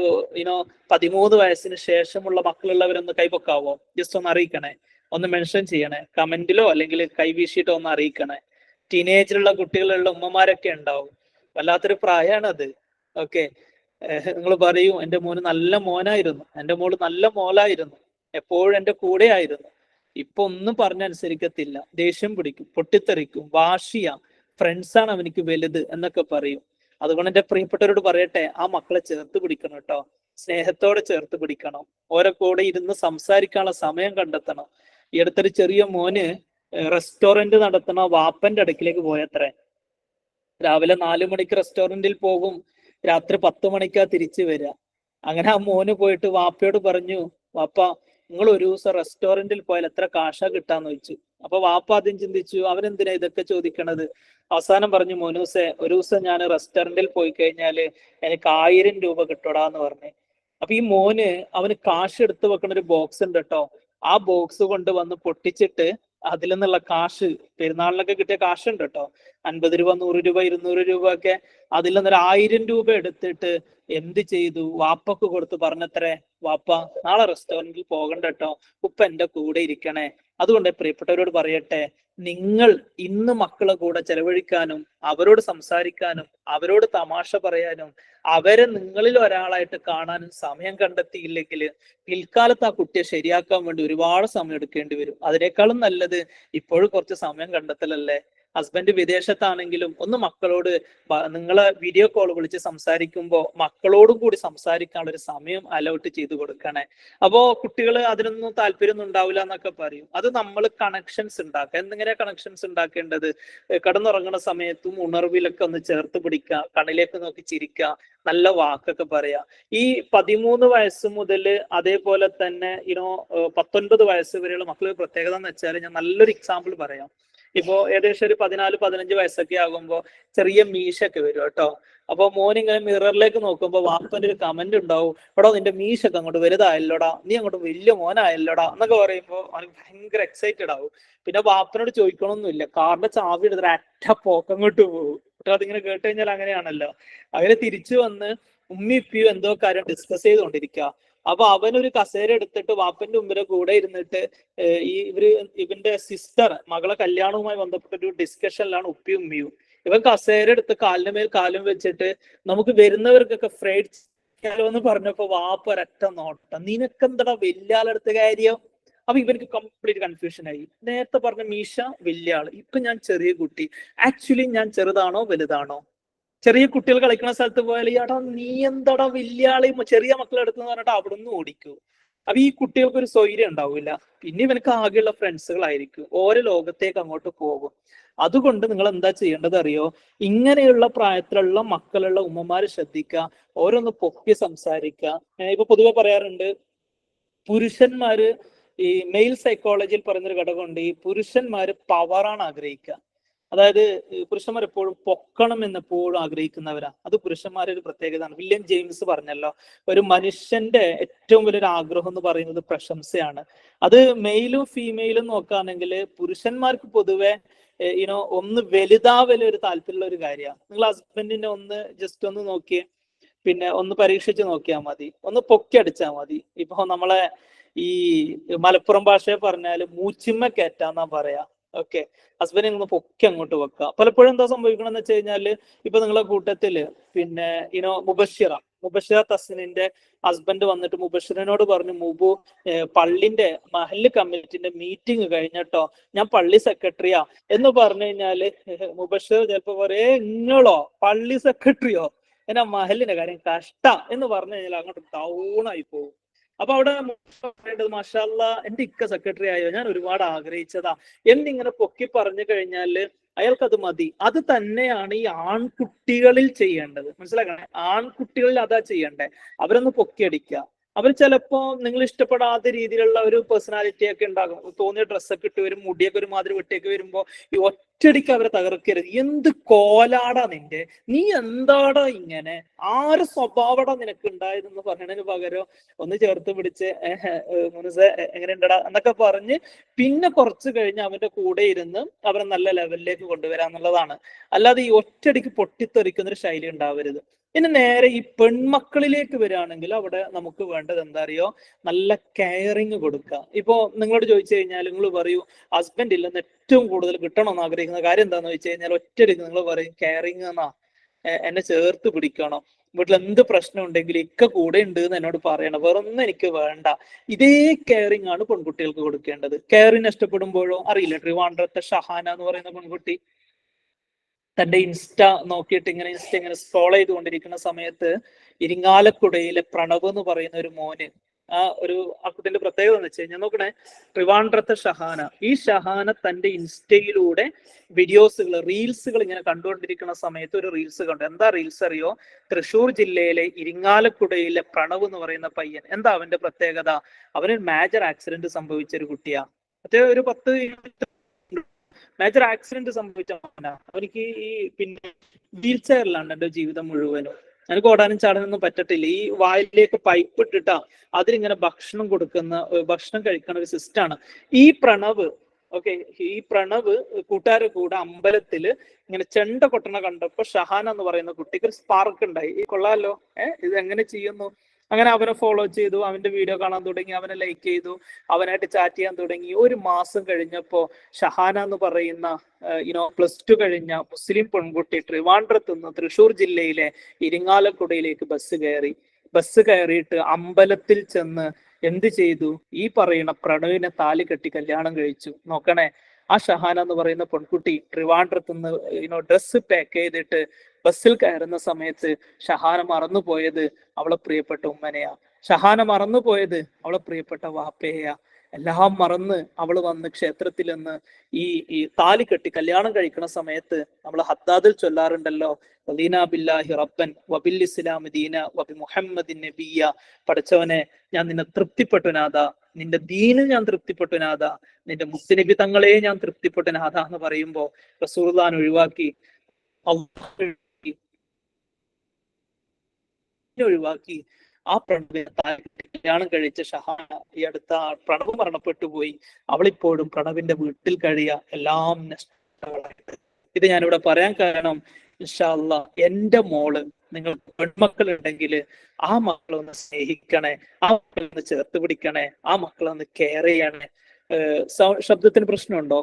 13 വയസ്സിന് ശേഷമുള്ള മക്കളുള്ളവരൊന്ന് കൈപൊക്കാവോ? ജസ്റ്റ് ഒന്ന് അറിയിക്കണേ, ഒന്ന് മെൻഷൻ ചെയ്യണേ, കമന്റിലോ അല്ലെങ്കിൽ കൈവീശിയിട്ടോ ഒന്ന് അറിയിക്കണേ. ടീനേജിലുള്ള കുട്ടികളുള്ള ഉമ്മമാരൊക്കെ ഉണ്ടാവും. വല്ലാത്തൊരു പ്രായമാണ് അത്. ഓക്കെ, നിങ്ങൾ പറയും എൻ്റെ മോന് നല്ല മോനായിരുന്നു, എൻ്റെ മോള് നല്ല മോളായിരുന്നു, എപ്പോഴും എൻ്റെ കൂടെ ആയിരുന്നു. ഇപ്പൊ ഒന്നും പറഞ്ഞനുസരിക്കത്തില്ല, ദേഷ്യം പിടിക്കും, പൊട്ടിത്തെറിക്കും, വാശിയ, ഫ്രണ്ട്സാണ് അവനിക്ക് വലുത് എന്നൊക്കെ പറയും. അതുകൊണ്ട് എൻ്റെ പ്രിയപ്പെട്ടവരോട് പറയട്ടെ, ആ മക്കളെ ചേർത്ത് പിടിക്കണം കേട്ടോ, സ്നേഹത്തോടെ ചേർത്ത് പിടിക്കണം, ഓരോ കൂടെ ഇരുന്ന് സംസാരിക്കാനുള്ള സമയം കണ്ടെത്തണം. ഈ അടുത്തൊരു ചെറിയ മോന് റെസ്റ്റോറന്റ് നടത്തണ വാപ്പന്റെ അടുക്കിലേക്ക് പോയത്രേ. രാവിലെ 4 മണിക്ക് റെസ്റ്റോറന്റിൽ പോകും, രാത്രി 10 മണിക്കാ തിരിച്ചു വരിക. അങ്ങനെ ആ മോന് പോയിട്ട് വാപ്പയോട് പറഞ്ഞു, വാപ്പ നിങ്ങൾ ഒരു ദിവസം റെസ്റ്റോറന്റിൽ പോയാൽ എത്ര കാശാ കിട്ടാന്ന് ചോദിച്ചു. അപ്പൊ വാപ്പ ആദ്യം ചിന്തിച്ചു, അവനെന്തിനാ ഇതൊക്കെ ചോദിക്കണത്. അവസാനം പറഞ്ഞു, മോനൂസെ ഒരു ദിവസം ഞാൻ റെസ്റ്റോറന്റിൽ പോയി കഴിഞ്ഞാല് എനിക്ക് 1000 രൂപ കിട്ടൂടാന്ന് പറഞ്ഞു. അപ്പൊ ഈ മോന് അവന് കാശ് എടുത്തു വെക്കണ ഒരു ബോക്സ് ഉണ്ട് കേട്ടോ. ആ ബോക്സ് കൊണ്ട് വന്ന് പൊട്ടിച്ചിട്ട് അതിൽ നിന്നുള്ള കാശ്, പെരുന്നാളിനൊക്കെ കിട്ടിയ കാശുണ്ട് കേട്ടോ, 50 രൂപ, 100 രൂപ, 200 രൂപ ഒക്കെ, അതിൽ നിന്നൊരു 1000 രൂപ എടുത്തിട്ട് എന്ത് ചെയ്തു, വാപ്പക്ക് കൊടുത്ത് പറഞ്ഞത്രേ, വാപ്പ നാളെ റെസ്റ്റോറന്റിൽ പോകണ്ട കേട്ടോ, ഉപ്പ എന്റെ കൂടെ ഇരിക്കണേ. അതുകൊണ്ട് പ്രിയപ്പെട്ടവരോട് പറയട്ടെ, നിങ്ങൾ ഇന്ന് മക്കളെ കൂടെ ചെലവഴിക്കാനും അവരോട് സംസാരിക്കാനും അവരോട് തമാശ പറയാനും അവരെ നിങ്ങളിൽ ഒരാളായിട്ട് കാണാനും സമയം കണ്ടെത്തിയില്ലെങ്കിൽ പിൽക്കാലത്ത് ആ കുട്ടിയെ ശരിയാക്കാൻ വേണ്ടി ഒരുപാട് സമയം എടുക്കേണ്ടി വരും. അതിനേക്കാളും നല്ലത് ഇപ്പോഴും കുറച്ച് സമയം കണ്ടെത്തലല്ലേ. ഹസ്ബൻഡ് വിദേശത്താണെങ്കിലും ഒന്ന് മക്കളോട് നിങ്ങളെ വീഡിയോ കോൾ വിളിച്ച് സംസാരിക്കുമ്പോൾ മക്കളോടും കൂടി സംസാരിക്കാനുള്ള ഒരു സമയം അലോട്ട് ചെയ്ത് കൊടുക്കണേ. അപ്പോ കുട്ടികൾ അതിനൊന്നും താല്പര്യമൊന്നും ഉണ്ടാവില്ല എന്നൊക്കെ പറയും. അത് നമ്മൾ കണക്ഷൻസ് ഉണ്ടാക്കുക. എന്തെങ്ങനെയാ കണക്ഷൻസ് ഉണ്ടാക്കേണ്ടത്? കിടന്നുറങ്ങുന്ന സമയത്തും ഉണർവിലൊക്കെ ഒന്ന് ചേർത്ത് പിടിക്കുക, കണ്ണിലേക്ക് നോക്കി ചിരിക്കുക, നല്ല വാക്കൊക്കെ പറയാ. ഈ 13 വയസ്സ് മുതൽ അതേപോലെ തന്നെ 19 വയസ്സ് വരെയുള്ള മക്കളുടെ പ്രത്യേകത എന്ന് വെച്ചാൽ, ഞാൻ നല്ലൊരു എക്സാമ്പിൾ പറയാം. ഇപ്പോ ഏകദേശം ഒരു 14-15 വയസ്സൊക്കെ ആകുമ്പോൾ ചെറിയ മീശൊക്കെ വരും കേട്ടോ. അപ്പൊ മോൻ ഇങ്ങനെ മിററിലേക്ക് നോക്കുമ്പോൾ വാപ്പന്റെ ഒരു കമന്റ് ഉണ്ടാവും, എടാ നിന്റെ മീശൊക്കെ അങ്ങോട്ട് വലുതായല്ലോടാ, നീ അങ്ങോട്ട് വലിയ മോനായല്ലോടാ എന്നൊക്കെ പറയുമ്പോൾ അവന് ഭയങ്കര എക്സൈറ്റഡ് ആവും. പിന്നെ വാപ്പനോട് ചോദിക്കണമൊന്നുമില്ല, കാറിന്റെ ചാവി എടുത്തിട്ട് അറ്റ പോക്കങ്ങോട്ട് പോകും. അതിങ്ങനെ കേട്ട് കഴിഞ്ഞാൽ അങ്ങനെയാണല്ലോ. അങ്ങനെ തിരിച്ചു വന്ന് ഉമ്മി ഇപ്പിയും എന്തോ കാര്യം ഡിസ്കസ് ചെയ്തുകൊണ്ടിരിക്കുക. അപ്പൊ അവനൊരു കസേര എടുത്തിട്ട് വാപ്പന്റെ മുമ്പിലെ കൂടെ ഇരുന്നിട്ട് ഇവന്റെ സിസ്റ്റർ മകളെ കല്യാണവുമായി ബന്ധപ്പെട്ട ഒരു ഡിസ്കഷനിലാണ് ഉപ്പിയും ഉമ്മിയും. ഇവൻ കസേര എടുത്ത് കാലിന് മേൽ കാലും വെച്ചിട്ട് നമുക്ക് വരുന്നവർക്കൊക്കെ ഫ്രൈഡ് ചിക്കനോ എന്ന് പറഞ്ഞപ്പോ വാപ്പ ഒരൊറ്റ നോട്ടം, നിനക്കെന്താ വലിയ ആളെടുത്ത കാര്യം. അപ്പൊ ഇവർക്ക് കംപ്ലീറ്റ് കൺഫ്യൂഷൻ ആയി. നേരത്തെ പറഞ്ഞ മീശ വലിയ ആള്, ഇപ്പൊ ഞാൻ ചെറിയ കുട്ടി, ആക്ച്വലി ഞാൻ ചെറുതാണോ വലുതാണോ? ചെറിയ കുട്ടികൾ കളിക്കുന്ന സ്ഥലത്ത് പോയാൽ ഈടാ നീ എന്താടാ വലിയ ആളെ ചെറിയ മക്കളെ എടുത്തെന്ന് പറഞ്ഞിട്ട് അവിടെ നിന്ന് ഓടിക്കൂ. അപ്പൊ ഈ കുട്ടികൾക്ക് ഒരു സ്വൈര്യം ഉണ്ടാവില്ല. പിന്നെ ഇവനക്ക് ആകെയുള്ള ഫ്രണ്ട്സുകളായിരിക്കും, ഓരോ ലോകത്തേക്ക് അങ്ങോട്ട് പോകും. അതുകൊണ്ട് നിങ്ങൾ എന്താ ചെയ്യേണ്ടത് അറിയോ? ഇങ്ങനെയുള്ള പ്രായത്തിലുള്ള മക്കളുള്ള ഉമ്മമാര് ശ്രദ്ധിക്കുക, ഓരോന്ന് പൊക്കി സംസാരിക്കുക. ഇപ്പൊ പൊതുവെ പറയാറുണ്ട്, പുരുഷന്മാര് ഈ മെയിൽ സൈക്കോളജിയിൽ പറയുന്നൊരു ഘടകമുണ്ട്, ഈ പുരുഷന്മാര് പവറാണ് ആഗ്രഹിക്കുക. അതായത് പുരുഷന്മാർ എപ്പോഴും പൊക്കണം എന്ന് എപ്പോഴും ആഗ്രഹിക്കുന്നവരാ. അത് പുരുഷന്മാരുടെ ഒരു പ്രത്യേകതയാണ്. വില്യം ജെയിംസ് പറഞ്ഞല്ലോ, ഒരു മനുഷ്യന്റെ ഏറ്റവും വലിയൊരു ആഗ്രഹം എന്ന് പറയുന്നത് പ്രശംസയാണ്. അത് മെയിലും ഫീമെയിലും നോക്കുകയാണെങ്കിൽ പുരുഷന്മാർക്ക് പൊതുവെ ഒന്ന് വലുതാവല് ഒരു താല്പര്യമുള്ള ഒരു കാര്യമാണ്. നിങ്ങൾ ഹസ്ബൻഡിനെ ഒന്ന് ജസ്റ്റ് ഒന്ന് നോക്കിയേ, പിന്നെ ഒന്ന് പരീക്ഷിച്ച് നോക്കിയാൽ മതി, ഒന്ന് പൊക്കി അടിച്ചാൽ മതി. ഇപ്പൊ നമ്മളെ ഈ മലപ്പുറം ഭാഷയെ പറഞ്ഞാല് മൂച്ചിമ്മ കയറ്റാന്നാ പറയാ. ഓക്കെ, ഹസ്ബൻഡിനെ ഒന്ന് പൊക്കി അങ്ങോട്ട് വെക്കുക. പലപ്പോഴും എന്താ സംഭവിക്കണമെന്ന് വെച്ച് കഴിഞ്ഞാല്, ഇപ്പൊ നിങ്ങളെ കൂട്ടത്തില് പിന്നെ മുബഷിറ തസ്നിന്റെ ഹസ്ബൻഡ് വന്നിട്ട് മുബഷിറിനോട് പറഞ്ഞു, മുബു പള്ളിന്റെ മഹല്ല് കമ്മിറ്റിന്റെ മീറ്റിംഗ് കഴിഞ്ഞട്ടോ, ഞാൻ പള്ളി സെക്രട്ടറിയാ എന്ന് പറഞ്ഞു കഴിഞ്ഞാല് മുബഷിർ ചിലപ്പോ പറയേ, നിങ്ങളോ പള്ളി സെക്രട്ടറിയോ, എന്നാ മഹലിന്റെ കാര്യം കഷ്ട എന്ന് പറഞ്ഞു കഴിഞ്ഞാൽ അങ്ങോട്ട് ഡൗൺ ആയി പോകും. അപ്പൊ അവിടെ പറയേണ്ടത്, മാഷാല്ലാ എന്റെ ഇക്ക സെക്രട്ടറി ആയോ, ഞാൻ ഒരുപാട് ആഗ്രഹിച്ചതാ എന്നിങ്ങനെ പൊക്കി പറഞ്ഞു കഴിഞ്ഞാല് അയാൾക്കത് മതി. അത് തന്നെയാണ് ഈ ആൺകുട്ടികളിൽ ചെയ്യേണ്ടത്. മനസ്സിലാക്കണേ, ആൺകുട്ടികളിൽ അതാ ചെയ്യണ്ടേ. അവരൊന്ന് പൊക്കിയടിക്കുക. അവർ ചിലപ്പോ നിങ്ങൾ ഇഷ്ടപ്പെടാത്ത രീതിയിലുള്ള ഒരു പേഴ്സണാലിറ്റി ഒക്കെ ഉണ്ടാകും, തോന്നിയ ഡ്രസ്സൊക്കെ ഇട്ട് വരും, മുടിയൊക്കെ ഒരു മാതിരി വെട്ടിയൊക്കെ വരുമ്പോ ഈ ഒറ്റടിക്ക് അവരെ തകർക്കരുത്. എന്ത് കോലാടാ നിന്റെ, നീ എന്താടാ ഇങ്ങനെ, ആര് സ്വഭാവടാ നിനക്ക് ഉണ്ടായതെന്ന് പറയണതിന് പകരം ഒന്ന് ചേർത്ത് പിടിച്ച് മുനുസെ എങ്ങനെയുണ്ടടാ എന്നൊക്കെ പറഞ്ഞ് പിന്നെ കുറച്ച് കഴിഞ്ഞ് അവന്റെ കൂടെ ഇരുന്ന് അവരെ നല്ല ലെവലിലേക്ക് കൊണ്ടുവരാന്നുള്ളതാണ്. അല്ലാതെ ഈ ഒറ്റടിക്ക് പൊട്ടിത്തെറിക്കുന്ന ഒരു ശൈലി ഉണ്ടാവരുത്. ഇനി നേരെ ഈ പെൺമക്കളിലേക്ക് വരികയാണെങ്കിൽ അവിടെ നമുക്ക് വേണ്ടത് എന്താ അറിയോ? നല്ല കെയറിങ് കൊടുക്കുക. ഇപ്പോ നിങ്ങളോട് ചോദിച്ചു കഴിഞ്ഞാൽ നിങ്ങൾ പറയൂ, ഹസ്ബൻഡ് ഇല്ലെന്ന് ഏറ്റവും കൂടുതൽ കിട്ടണമെന്ന് ആഗ്രഹിക്കുന്ന കാര്യം എന്താന്ന് വെച്ച് കഴിഞ്ഞാൽ ഒറ്റയടിക്ക് നിങ്ങൾ പറയും കെയറിങ് എന്നാ, എന്നെ ചേർത്ത് പിടിക്കണം. വീട്ടിൽ എന്ത് പ്രശ്നം ഉണ്ടെങ്കിലും ഇക്ക കൂടെ ഉണ്ട് എന്ന് എന്നോട് പറയണം, വേറൊന്നും എനിക്ക് വേണ്ട. ഇതേ കെയറിങ് ആണ് പെൺകുട്ടികൾക്ക് കൊടുക്കേണ്ടത്. കെയറിങ് നഷ്ടപ്പെടുമ്പോഴോ അറിയില്ല, ട്രിവാൻഡ്രത്തെ ഷഹാന എന്ന് പറയുന്ന പെൺകുട്ടി തന്റെ ഇൻസ്റ്റ നോക്കിയിട്ട് ഇങ്ങനെ സ്ക്രോൾ ചെയ്തുകൊണ്ടിരിക്കുന്ന സമയത്ത് ഇരിങ്ങാലക്കുടയിലെ പ്രണവ് എന്ന് പറയുന്ന ഒരു മോന്, ആ കുട്ടിന്റെ പ്രത്യേകത എന്ന് വെച്ച് കഴിഞ്ഞാൽ നോക്കണേ, ട്രിവാൻഡ്രത്തെ ഷഹാന, ഈ ഷഹാന തന്റെ ഇൻസ്റ്റയിലൂടെ വീഡിയോസുകൾ റീൽസുകൾ ഇങ്ങനെ കണ്ടുകൊണ്ടിരിക്കുന്ന സമയത്ത് ഒരു റീൽസ് കണ്ടു. എന്താ റീൽസ് അറിയോ? തൃശ്ശൂർ ജില്ലയിലെ ഇരിങ്ങാലക്കുടയിലെ പ്രണവ് എന്ന് പറയുന്ന പയ്യൻ, എന്താ അവന്റെ പ്രത്യേകത? അവന് മേജർ ആക്സിഡന്റ് സംഭവിച്ച ഒരു കുട്ടിയാ. മറ്റേ ഒരു 10 മേജർ ആക്സിഡന്റ് സംഭവിച്ച അവനിക്ക് ഈ പിന്നെ വീൽ ചെയറിലാണ് എന്റെ ജീവിതം മുഴുവനും. എനിക്ക് ഓടാനും ചാടാനൊന്നും പറ്റത്തില്ല. ഈ വായിലേക്ക് പൈപ്പ് ഇട്ടിട്ടാ അതിലിങ്ങനെ ഭക്ഷണം കഴിക്കുന്ന ഒരു സിസ്റ്റാണ് ഈ പ്രണവ്. ഓക്കെ, ഈ പ്രണവ് കൂട്ടുകാരെ കൂടെ അമ്പലത്തില് ഇങ്ങനെ ചെണ്ട കൊട്ടണ കണ്ടപ്പോ ഷഹാന എന്ന് പറയുന്ന കുട്ടിക്ക് ഒരു സ്പാർക്ക് ഉണ്ടായി. ഈ കൊള്ളാലോ, ഇത് എങ്ങനെ ചെയ്യുന്നു? അങ്ങനെ അവനെ ഫോളോ ചെയ്തു, അവന്റെ വീഡിയോ കാണാൻ തുടങ്ങി, അവനെ ലൈക്ക് ചെയ്തു, അവനായിട്ട് ചാറ്റ് ചെയ്യാൻ തുടങ്ങി. ഒരു മാസം കഴിഞ്ഞപ്പോ ഷഹാന എന്ന് പറയുന്ന +2 കഴിഞ്ഞ മുസ്ലിം പെൺകുട്ടി ട്രിവാൻഡ്രത്ത് നിന്ന് തൃശ്ശൂർ ജില്ലയിലെ ഇരിങ്ങാലക്കുടയിലേക്ക് ബസ് കയറിയിട്ട് അമ്പലത്തിൽ ചെന്ന് എന്ത് ചെയ്തു? ഈ പറയുന്ന പ്രണവിനെ താലി കെട്ടി കല്യാണം കഴിച്ചു. നോക്കണേ, ആ ഷഹാന എന്ന് പറയുന്ന പെൺകുട്ടി ട്രിവാൻഡ്രത്ത് നിന്ന് ഡ്രസ്സ് പാക്ക് ചെയ്തിട്ട് ബസ്സിൽ കയറുന്ന സമയത്ത് ഷഹാന മറന്നുപോയത് അവളെ പ്രിയപ്പെട്ട ഉമ്മനെയാ. ഷഹാന മറന്നുപോയത് അവളെ പ്രിയപ്പെട്ട വാപ്പയെയാ. എല്ലാം മറന്ന് അവള് വന്ന് ക്ഷേത്രത്തിൽ നിന്ന് ഈ താലി കെട്ടി കല്യാണം കഴിക്കുന്ന സമയത്ത് നമ്മൾ ഹദ്ദാദിൽ ചൊല്ലാറുണ്ടല്ലോ, റദീനാ ബില്ലാഹി റബ്ബൻ വബിൽ ഇസ്ലാമി ദീന വബി മുഹമ്മദിൻ നബിയ്യ. പഠിച്ചവനെ, ഞാൻ നിന്നെ തൃപ്തിപ്പെട്ടു നാഥ, നിന്റെ ദീനിൽ ഞാൻ തൃപ്തിപ്പെട്ടു നാഥ, നിന്റെ മുത്തുനബി തങ്ങളെ ഞാൻ തൃപ്തിപ്പെട്ടു നാഥ എന്ന് പറയുമ്പോ റസൂലുള്ളാഹിനെ ഒഴിവാക്കി ആ പ്രണവിനെ കല്യാണം കഴിച്ച ഷഹാന ഈ അടുത്ത പ്രണവ് മരണപ്പെട്ടു പോയി. അവളിപ്പോഴും പ്രണവിന്റെ വീട്ടിൽ കഴിയുക, എല്ലാം നഷ്ടങ്ങളായിട്ട്. ഇത് ഞാനിവിടെ പറയാൻ കാരണം, ഇൻഷാ അല്ലാഹ് എന്റെ മോള്, നിങ്ങൾ പെൺമക്കൾ ഉണ്ടെങ്കിൽ ആ മക്കളെ ഒന്ന് സ്നേഹിക്കണേ, ആ മക്കളെ ഒന്ന് ചേർത്ത് പിടിക്കണേ, ആ മക്കളെ ഒന്ന് കെയർ ചെയ്യണേ. ശബ്ദത്തിന് പ്രശ്നമുണ്ടോ?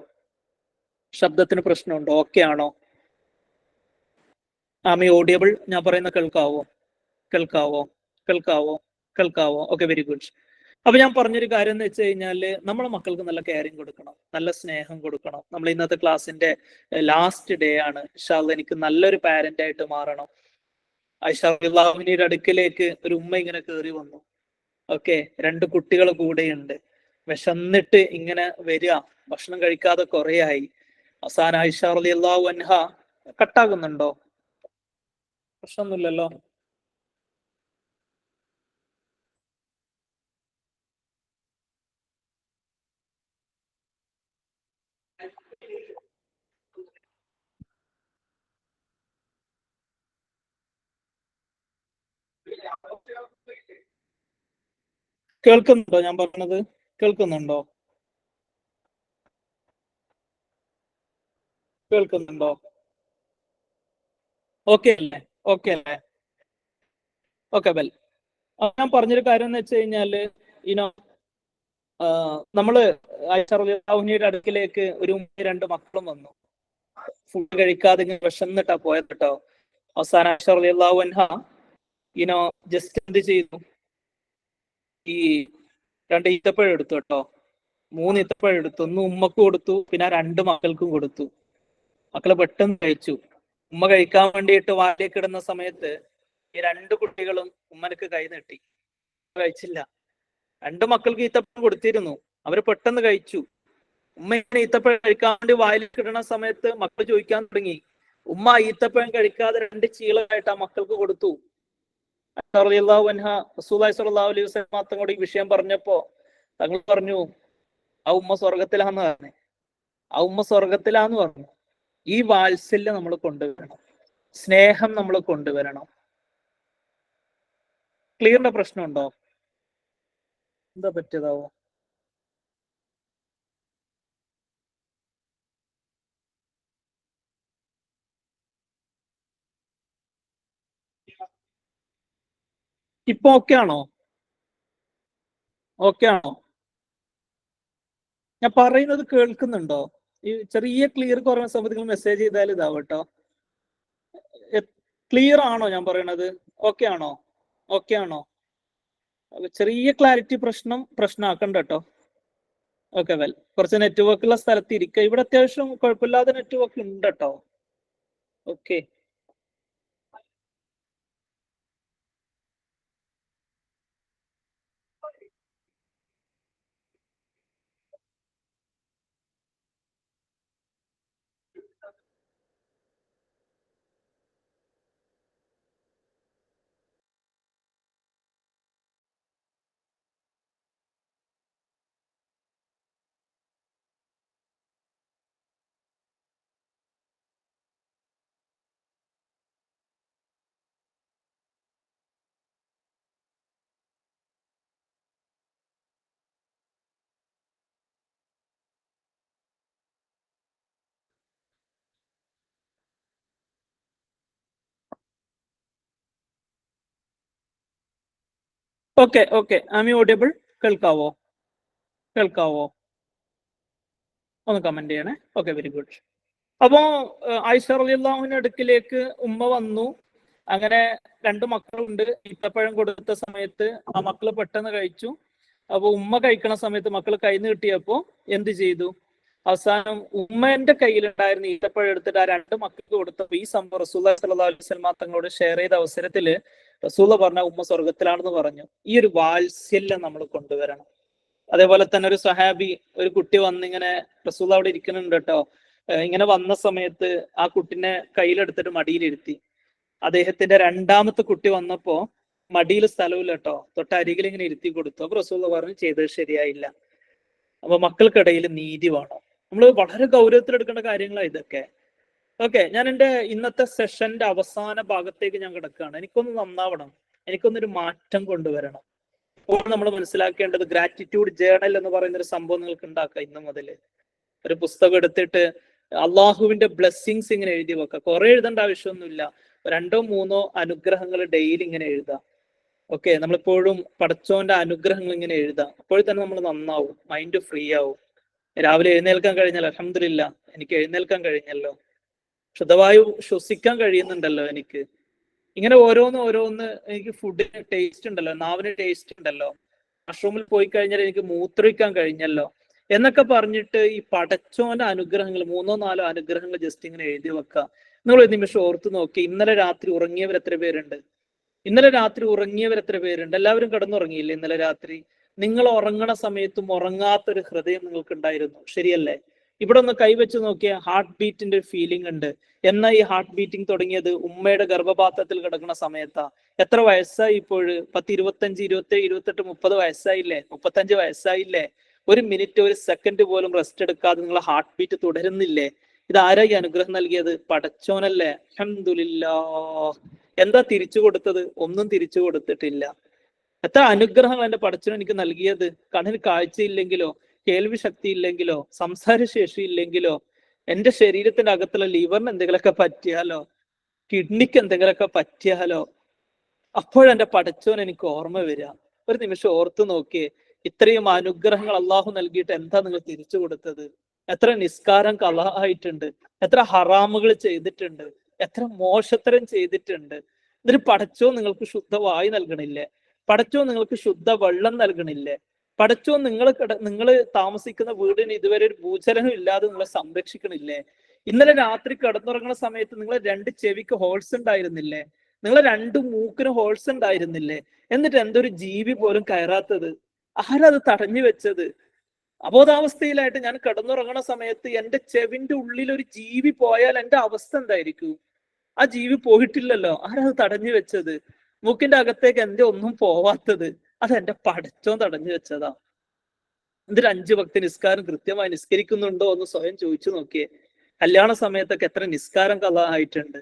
ഓക്കെ ആണോ? ആമി ഓഡിയബിൾ? ഞാൻ പറയുന്ന കേൾക്കാവോ? Okay, very good. അപ്പൊ ഞാൻ പറഞ്ഞൊരു കാര്യം എന്ന് വെച്ച് കഴിഞ്ഞാല്, നമ്മളെ മക്കൾക്ക് നല്ല കെയറിങ് കൊടുക്കണം, നല്ല സ്നേഹം കൊടുക്കണം. നമ്മൾ ഇന്നത്തെ ക്ലാസ്സിന്റെ ലാസ്റ്റ് ഡേ ആണ്. ഇൻഷാ അല്ലാഹ് എനിക്ക് നല്ലൊരു പാരന്റ് ആയിട്ട് മാറണം. ഐഷാഹുവിന്റെ അടുക്കിലേക്ക് ഒരു ഉമ്മ ഇങ്ങനെ കയറി വന്നു. ഓക്കെ, 2 കുട്ടികൾ കൂടെയുണ്ട്. വിശന്നിട്ട് ഇങ്ങനെ വരിക, ഭക്ഷണം കഴിക്കാതെ കുറെ ആയി. അവസാനം ആയിഷ റളിയല്ലാഹു അൻഹ, കട്ടാകുന്നുണ്ടോ? പ്രശ്നമൊന്നുമില്ലല്ലോ? കേൾക്കുന്നുണ്ടോ? ഞാൻ പറഞ്ഞത് കേൾക്കുന്നുണ്ടോ? ഓക്കെ അല്ലേ? Okay well. ഞാൻ പറഞ്ഞൊരു കാര്യം എന്ന് വെച്ച് കഴിഞ്ഞാല്, നമ്മള് ആയിഷ റളിയല്ലാഹുവിന്റെ അടുക്കിലേക്ക് ഒരു 2 മക്കളും വന്നു. ഫുഡ് കഴിക്കാതെ വിശന്നിട്ടാ പോയത് കേട്ടോ. അവസാനം ആയിഷ റളിയല്ലാഹു അൻഹ ജസ്റ്റ് എന്ത് ചെയ്തു? ഈ 2 ഈത്തപ്പഴം എടുത്തു കേട്ടോ. 3 ഈത്തപ്പഴം എടുത്തു. 1 ഉമ്മക്ക് കൊടുത്തു, പിന്നെ 2 മക്കൾക്കും കൊടുത്തു. മക്കള് പെട്ടെന്ന് കഴിച്ചു. ഉമ്മ കഴിക്കാൻ വേണ്ടിയിട്ട് വായിലേക്ക് ഇടുന്ന സമയത്ത് ഈ 2 കുട്ടികളും ഉമ്മനക്ക് കൈ നീട്ടി. കഴിച്ചില്ല. 2 മക്കൾക്ക് ഈത്തപ്പഴം കൊടുത്തിരുന്നു, അവര് പെട്ടെന്ന് കഴിച്ചു. ഉമ്മ ഇങ്ങനെ ഈത്തപ്പഴം കഴിക്കാൻ വേണ്ടി വായിലേക്ക് ഇടുന്ന സമയത്ത് മക്കൾ ചോദിക്കാൻ തുടങ്ങി. ഉമ്മ ഈത്തപ്പഴം കഴിക്കാതെ 2 ചീളമായിട്ട് ആ മക്കൾക്ക് കൊടുത്തു. റളിയല്ലാഹു അൻഹ റസൂലുള്ളാഹി സ്വല്ലല്ലാഹു അലൈഹി വസല്ലം തങ്ങളോട് ഈ വിഷയം പറഞ്ഞപ്പോ തങ്ങൾ പറഞ്ഞു, ആ ഉമ്മ സ്വർഗത്തിലാന്ന് പറഞ്ഞു. ഈ വാത്സല്യം നമ്മൾ കൊണ്ടുവരണം, സ്നേഹം നമ്മൾ കൊണ്ടുവരണം. ക്ലിയറിന്റെ പ്രശ്നമുണ്ടോ? എന്താ പറ്റിയതാവോ? ഇപ്പൊ ഓക്കെ ആണോ? ഞാൻ പറയുന്നത് കേൾക്കുന്നുണ്ടോ? ഈ ചെറിയ ക്ലിയർ കുറഞ്ഞ സമയത്ത് നിങ്ങൾ മെസ്സേജ് ചെയ്താൽ ഇതാവും കേട്ടോ. ക്ലിയർ ആണോ ഞാൻ പറയണത്? ഓക്കെ ആണോ? ഓക്കെ ആണോ? ചെറിയ ക്ലാരിറ്റി പ്രശ്നമാക്കണ്ട കേട്ടോ. ഓക്കെ വെൽ, കുറച്ച് നെറ്റ്വർക്ക് ഉള്ള സ്ഥലത്ത് ഇരിക്കുക. ഇവിടെ അത്യാവശ്യം കുഴപ്പമില്ലാതെ നെറ്റ്വർക്ക് ഉണ്ട് കേട്ടോ. ഓക്കെ. ഓക്കെ ഓക്കെ, ആം യു ഓഡിയബിൾ? കേൾക്കാവോ? കേൾക്കാവോ? ഒന്ന് കമന്റ് ചെയ്യണേ. Okay, very good. അപ്പോ ആയിഷ റളിയല്ലാഹുവിന്റെ അടുക്കിലേക്ക് ഉമ്മ വന്നു. അങ്ങനെ 2 മക്കളുണ്ട്. ഈത്തപ്പഴം കൊടുത്ത സമയത്ത് ആ മക്കള് പെട്ടെന്ന് കഴിച്ചു. അപ്പൊ ഉമ്മ കഴിക്കണ സമയത്ത് മക്കൾ കൈ നീട്ടിയപ്പോ എന്ത് ചെയ്തു? അവസാനം ഉമ്മന്റെ കയ്യിലുണ്ടായിരുന്ന ഈത്തപ്പഴം എടുത്തിട്ട് ആ 2 മക്കൾക്ക് കൊടുത്തപ്പോ ഈ സംഭവം റസൂലുള്ളാഹി സ്വല്ലല്ലാഹു അലൈഹി വസല്ലം തങ്ങളോട് ഷെയർ ചെയ്ത അവസരത്തില് റസൂല പറഞ്ഞ ഉമ്മ സ്വർഗത്തിലാണെന്ന് പറഞ്ഞു. ഈ ഒരു വാത്സല്യം നമ്മൾ കൊണ്ടുവരണം. അതേപോലെ തന്നെ ഒരു സഹാബി, ഒരു കുട്ടി വന്നിങ്ങനെ റസൂൽ അവിടെ ഇരിക്കുന്നുണ്ട് കേട്ടോ. ഇങ്ങനെ വന്ന സമയത്ത് ആ കുട്ടിനെ കയ്യിലെടുത്തിട്ട് മടിയിലിരുത്തി. അദ്ദേഹത്തിന്റെ 2ാമത്തെ കുട്ടി വന്നപ്പോ മടിയിൽ സ്ഥലമില്ല കേട്ടോ, തൊട്ടരികിൽ ഇങ്ങനെ ഇരുത്തി കൊടുത്തു. അപ്പൊ റസൂൽ പറഞ്ഞു ചെയ്തത് ശരിയായില്ല. അപ്പൊ മക്കൾക്കിടയിൽ നീതി വേണം. നമ്മൾ വളരെ ഗൗരവത്തിലെടുക്കേണ്ട കാര്യങ്ങളാണ് ഇതൊക്കെ. ഓക്കെ, ഞാൻ എൻ്റെ ഇന്നത്തെ സെഷന്റെ അവസാന ഭാഗത്തേക്ക് ഞാൻ കിടക്കുകയാണ്. എനിക്കൊന്ന് നന്നാവണം, എനിക്കൊന്നൊരു മാറ്റം കൊണ്ടുവരണം. ഇപ്പോൾ നമ്മൾ മനസ്സിലാക്കേണ്ടത് ഗ്രാറ്റിറ്റ്യൂഡ് ജേണൽ എന്ന് പറയുന്ന ഒരു സംഭവം നിങ്ങൾക്ക് ഉണ്ടാക്കാം. ഇന്ന് മുതൽ ഒരു പുസ്തകം എടുത്തിട്ട് അള്ളാഹുവിന്റെ ബ്ലെസ്സിങ്സ് ഇങ്ങനെ എഴുതി വെക്കുക. കുറെ എഴുതേണ്ട ആവശ്യമൊന്നുമില്ല. 2 or 3 അനുഗ്രഹങ്ങൾ ഡെയിലി ഇങ്ങനെ എഴുതാം. ഓക്കെ, നമ്മളിപ്പോഴും പടച്ചോന്റെ അനുഗ്രഹങ്ങൾ ഇങ്ങനെ എഴുതാം. അപ്പോൾ തന്നെ നമ്മൾ നന്നാവും, മൈൻഡ് ഫ്രീ ആവും. രാവിലെ എഴുന്നേൽക്കാൻ കഴിഞ്ഞല്ലോ, അൽഹംദുലില്ലാ എനിക്ക് എഴുന്നേൽക്കാൻ കഴിഞ്ഞല്ലോ, ശുദ്ധവായു ശ്വസിക്കാൻ കഴിയുന്നുണ്ടല്ലോ എനിക്ക്. ഇങ്ങനെ ഓരോന്ന് എനിക്ക് ഫുഡിന് ടേസ്റ്റ് ഉണ്ടല്ലോ, നാവിന് ടേസ്റ്റ് ഉണ്ടല്ലോ, വാഷ്റൂമിൽ പോയി കഴിഞ്ഞാൽ എനിക്ക് മൂത്രിക്കാൻ കഴിഞ്ഞല്ലോ എന്നൊക്കെ പറഞ്ഞിട്ട് ഈ പടച്ചോന്റെ അനുഗ്രഹങ്ങൾ 3 or 4 അനുഗ്രഹങ്ങൾ ജസ്റ്റ് ഇങ്ങനെ എഴുതി വെക്കുക. നിങ്ങൾ ഒരു നിമിഷം ഓർത്ത് നോക്കി, ഇന്നലെ രാത്രി ഉറങ്ങിയവർ എത്ര പേരുണ്ട്? ഇന്നലെ രാത്രി ഉറങ്ങിയവർ എത്ര പേരുണ്ട്? എല്ലാവരും കിടന്നുറങ്ങിയില്ലേ ഇന്നലെ രാത്രി? നിങ്ങൾ ഉറങ്ങണ സമയത്തും ഉറങ്ങാത്തൊരു ഹൃദയം നിങ്ങൾക്ക് ഉണ്ടായിരുന്നു, ശരിയല്ലേ? ഇവിടെ ഒന്ന് കൈവച്ച് നോക്കിയ ഹാർട്ട് ബീറ്റിന്റെ ഒരു ഫീലിംഗ് ഉണ്ട്. എന്നാ ഈ ഹാർട്ട് ബീറ്റിംഗ് തുടങ്ങിയത്? ഉമ്മയുടെ ഗർഭപാത്രത്തിൽ കിടക്കുന്ന സമയത്താ. എത്ര വയസ്സായി ഇപ്പോഴ്? 10, 25, 27, 28, 30 വയസ്സായില്ലേ? 35 വയസ്സായില്ലേ? ഒരു മിനിറ്റ്, ഒരു സെക്കൻഡ് പോലും റെസ്റ്റ് എടുക്കാതെ നിങ്ങളെ ഹാർട്ട് ബീറ്റ് തുടരുന്നില്ലേ? ഇത് ആരാ ഈ അനുഗ്രഹം നൽകിയത്? പടച്ചോനല്ലേ. അൽഹംദുലില്ലാഹ്. എന്താ തിരിച്ചു കൊടുത്തത്? ഒന്നും തിരിച്ചു കൊടുത്തിട്ടില്ല. എത്ര അനുഗ്രഹങ്ങൾ എന്റെ പടച്ചോൻ എനിക്ക് നൽകിയത്. കണ്ണിന് കാഴ്ചയില്ലെങ്കിലോ, കേൾവി ശക്തി ഇല്ലെങ്കിലോ, സംസാരശേഷി ഇല്ലെങ്കിലോ, എന്റെ ശരീരത്തിന്റെ അകത്തുള്ള ലിവറിന് എന്തെങ്കിലുമൊക്കെ പറ്റിയാലോ, കിഡ്നിക്ക് എന്തെങ്കിലുമൊക്കെ പറ്റിയാലോ, അപ്പോഴെന്റെ പടച്ചോൻ എനിക്ക് ഓർമ്മ വരിക. ഒരു നിമിഷം ഓർത്തു നോക്കിയേ, ഇത്രയും അനുഗ്രഹങ്ങൾ അള്ളാഹു നൽകിയിട്ട് എന്താ നിങ്ങൾ തിരിച്ചു കൊടുത്തത്? എത്ര നിസ്കാരം കള ആയിട്ടുണ്ട്, എത്ര ഹറാമുകൾ ചെയ്തിട്ടുണ്ട്, എത്ര മോശത്തരം ചെയ്തിട്ടുണ്ട്. എന്നിട്ട് പടച്ചോൻ നിങ്ങൾക്ക് ശുദ്ധവായു നൽകണില്ലേ? പടച്ചോൻ നിങ്ങൾക്ക് ശുദ്ധ വെള്ളം നൽകണില്ലേ? പടച്ചോൻ നിങ്ങൾ താമസിക്കുന്ന വീടിന് ഇതുവരെ ഒരു ഭൂചലനം ഇല്ലാതെ നിങ്ങളെ സംരക്ഷിക്കണില്ലേ? ഇന്നലെ രാത്രി കിടന്നുറങ്ങുന്ന സമയത്ത് നിങ്ങളെ 2 ചെവിക്ക് ഹോൾസ് ഉണ്ടായിരുന്നില്ലേ? നിങ്ങളെ 2 മൂക്കിന് ഹോൾസ് ഉണ്ടായിരുന്നില്ലേ? എന്നിട്ട് എന്തൊരു ജീവി പോലും കയറാത്തത്? ആരത് തടഞ്ഞു വെച്ചത്? അബോധാവസ്ഥയിലായിട്ട് ഞാൻ കിടന്നുറങ്ങണ സമയത്ത് എന്റെ ചെവിന്റെ ഉള്ളിൽ ഒരു ജീവി പോയാൽ എന്റെ അവസ്ഥ എന്തായിരിക്കും? ആ ജീവി പോയിട്ടില്ലല്ലോ, ആരത് തടഞ്ഞു വെച്ചത്? മൂക്കിന്റെ അകത്തേക്ക് എന്റെ ഒന്നും പോവാത്തത് അത് എന്റെ പടച്ചോൻ തടഞ്ഞു വെച്ചതാ. എന്നിട്ട് 5 വക്ത് നിസ്കാരം കൃത്യമായി നിസ്കരിക്കുന്നുണ്ടോ എന്ന് സ്വയം ചോദിച്ചു നോക്കിയേ. കല്യാണ സമയത്തൊക്കെ എത്ര നിസ്കാരം കഥ ആയിട്ടുണ്ട്.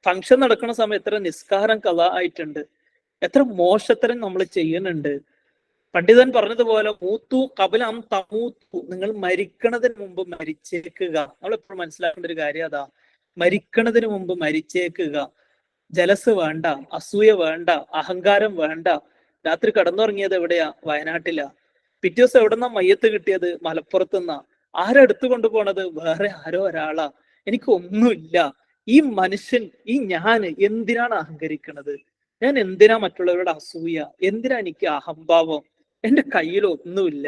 ഫംഗ്ഷൻ നടക്കുന്ന സമയത്ത് എത്ര നിസ്കാരം കഥ ആയിട്ടുണ്ട്. എത്ര മോശത്തരം നമ്മൾ ചെയ്യുന്നുണ്ട്. പണ്ഡിതൻ പറഞ്ഞതുപോലെ മൂത്തു കബലം തമൂത്തു, നിങ്ങൾ മരിക്കണതിന് മുമ്പ് മരിച്ചേക്കുക. നമ്മൾ എപ്പോഴും മനസ്സിലാക്കേണ്ട ഒരു കാര്യം അതാ, മരിക്കണതിന് മുമ്പ് മരിച്ചേക്കുക. ജലസ് വേണ്ട, അസൂയ വേണ്ട, അഹങ്കാരം വേണ്ട. രാത്രി കടന്നുറങ്ങിയത് എവിടെയാ? വയനാട്ടിലാ. പിറ്റേ ദിവസം എവിടെന്നാ മയ്യത്ത് കിട്ടിയത്? മലപ്പുറത്തുനിന്നാ. ആരെടുത്തു കൊണ്ടുപോണത്? വേറെ ആരോ ഒരാളാ. എനിക്ക് ഒന്നുമില്ല. ഈ മനുഷ്യൻ, ഈ ഞാൻ എന്തിനാണ് അഹങ്കരിക്കണത്? ഞാൻ എന്തിനാ മറ്റുള്ളവരുടെ അസൂയ, എന്തിനാ എനിക്ക് അഹംഭാവം? എന്റെ കയ്യിൽ ഒന്നുമില്ല,